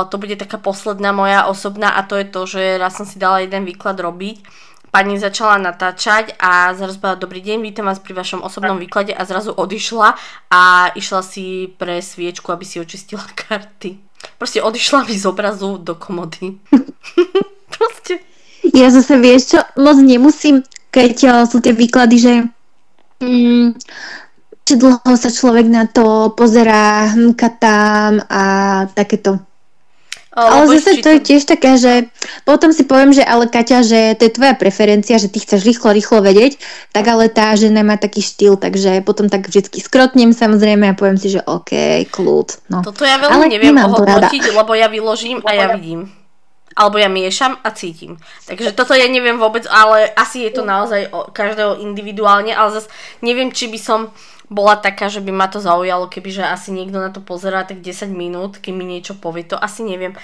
to bude taká posledná moja osobná a to je to, že raz som si dala jeden výklad robiť. Pani začala natáčať a zrazu povedala, dobrý deň, vítam vás pri vašom osobnom výklade a zrazu odišla a išla si pre sviečku, aby si očistila karty. Proste odišla mi z obrazu do komody. Proste. Ja zase vieš čo, moc nemusím, keď sú tie výklady, že či dlho sa človek na to pozerá, tam a takéto. Ale zase to je tiež také, že potom si poviem, že ale Kaťa, že to je tvoja preferencia, že ty chceš rýchlo vedieť, tak ale tá žena má taký štýl, takže potom tak vždycky skrotnem samozrejme a poviem si, že OK, kľud. No. Toto ja veľmi neviem ohodnotiť, lebo ja vyložím a ja vidím. Alebo ja miešam a cítim. Takže toto ja neviem vôbec, ale asi je to naozaj každého individuálne, ale zase neviem, či by som bola taká, že by ma to zaujalo, kebyže asi niekto na to pozerá tak 10 minút, kým mi niečo povie, to asi neviem.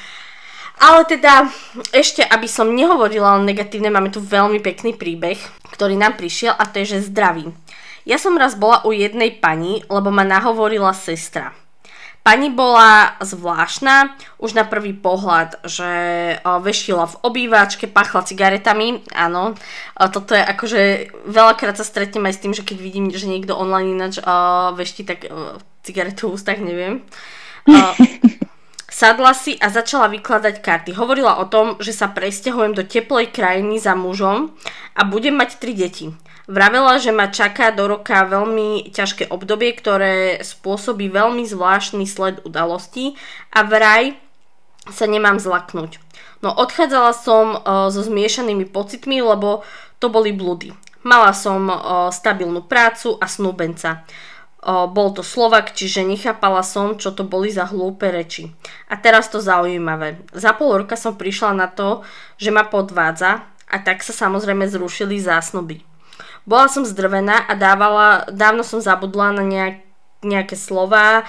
Ale teda, ešte aby som nehovorila o negatívne, máme tu veľmi pekný príbeh, ktorý nám prišiel a to je, že zdravím. Ja som raz bola u jednej pani, lebo ma nahovorila sestra. Pani bola zvláštna, už na prvý pohľad, že veštila v obývačke, pachla cigaretami, áno. Toto je akože, veľakrát sa stretnem aj s tým, že keď vidím, že niekto online ináč vešti, tak cigaretu v ústach, neviem. Sadla si a začala vykladať karty. Hovorila o tom, že sa presťahujem do teplej krajiny za mužom a budem mať 3 deti. Vravela, že ma čaká do roka veľmi ťažké obdobie, ktoré spôsobí veľmi zvláštny sled udalostí a vraj sa nemám zlaknúť. No odchádzala som so zmiešanými pocitmi, lebo to boli blúdy. Mala som stabilnú prácu a snúbenca. Bol to Slovak, čiže nechápala som, čo to boli za hlúpe reči. A teraz to zaujímavé. Za pol roka som prišla na to, že ma podvádza a tak sa samozrejme zrušili zásnuby. Bola som zdrvená a dávno som zabudla na nejaké slová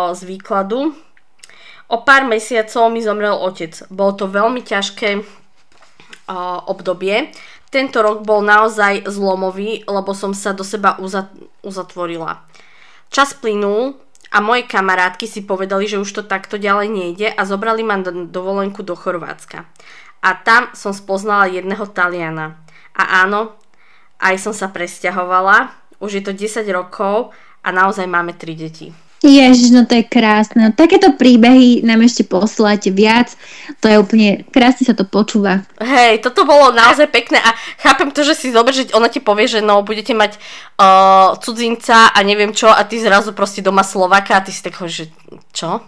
z výkladu. O pár mesiacov mi zomrel otec. Bolo to veľmi ťažké obdobie. Tento rok bol naozaj zlomový, lebo som sa do seba uzatvorila. Čas plynul a moje kamarátky si povedali, že už to takto ďalej nejde a zobrali ma dovolenku do Chorvátska. A tam som spoznala jedného Taliana. A áno, aj som sa presťahovala, už je to 10 rokov a naozaj máme 3 deti. Ježiš, no to je krásne. Takéto príbehy nám ešte posláte viac, to je úplne, krásne sa to počúva. Hej, toto bolo naozaj pekné a chápem to, že si zober, že ona ti povie, že no, budete mať cudzinca a neviem čo a ty zrazu proste doma Slováka a ty si tak hovoríš, že čo?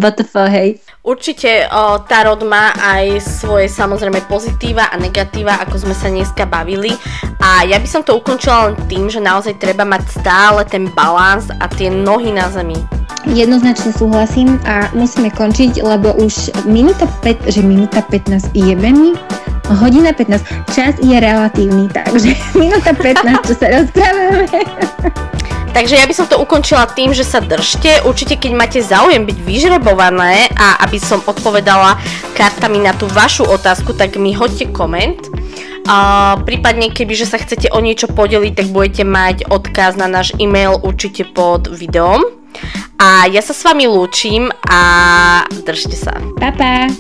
Hej. Určite tarot má aj svoje samozrejme pozitíva a negatíva, ako sme sa dneska bavili a ja by som to ukončila len tým, že naozaj treba mať stále ten balans a tie nohy na zemi. Jednoznačne súhlasím a musíme končiť, lebo už minúta 15 jebe mi, Hodina 15. Čas je relatívny, takže minúta 15, čo sa rozprávame. Takže ja by som to ukončila tým, že sa držte. Určite, keď máte záujem byť vyžrebované a aby som odpovedala kartami na tú vašu otázku, tak mi hoďte koment. Prípadne, kebyže sa chcete o niečo podeliť, tak budete mať odkaz na náš e-mail určite pod videom. A ja sa s vami lúčim a držte sa. Pa, pa.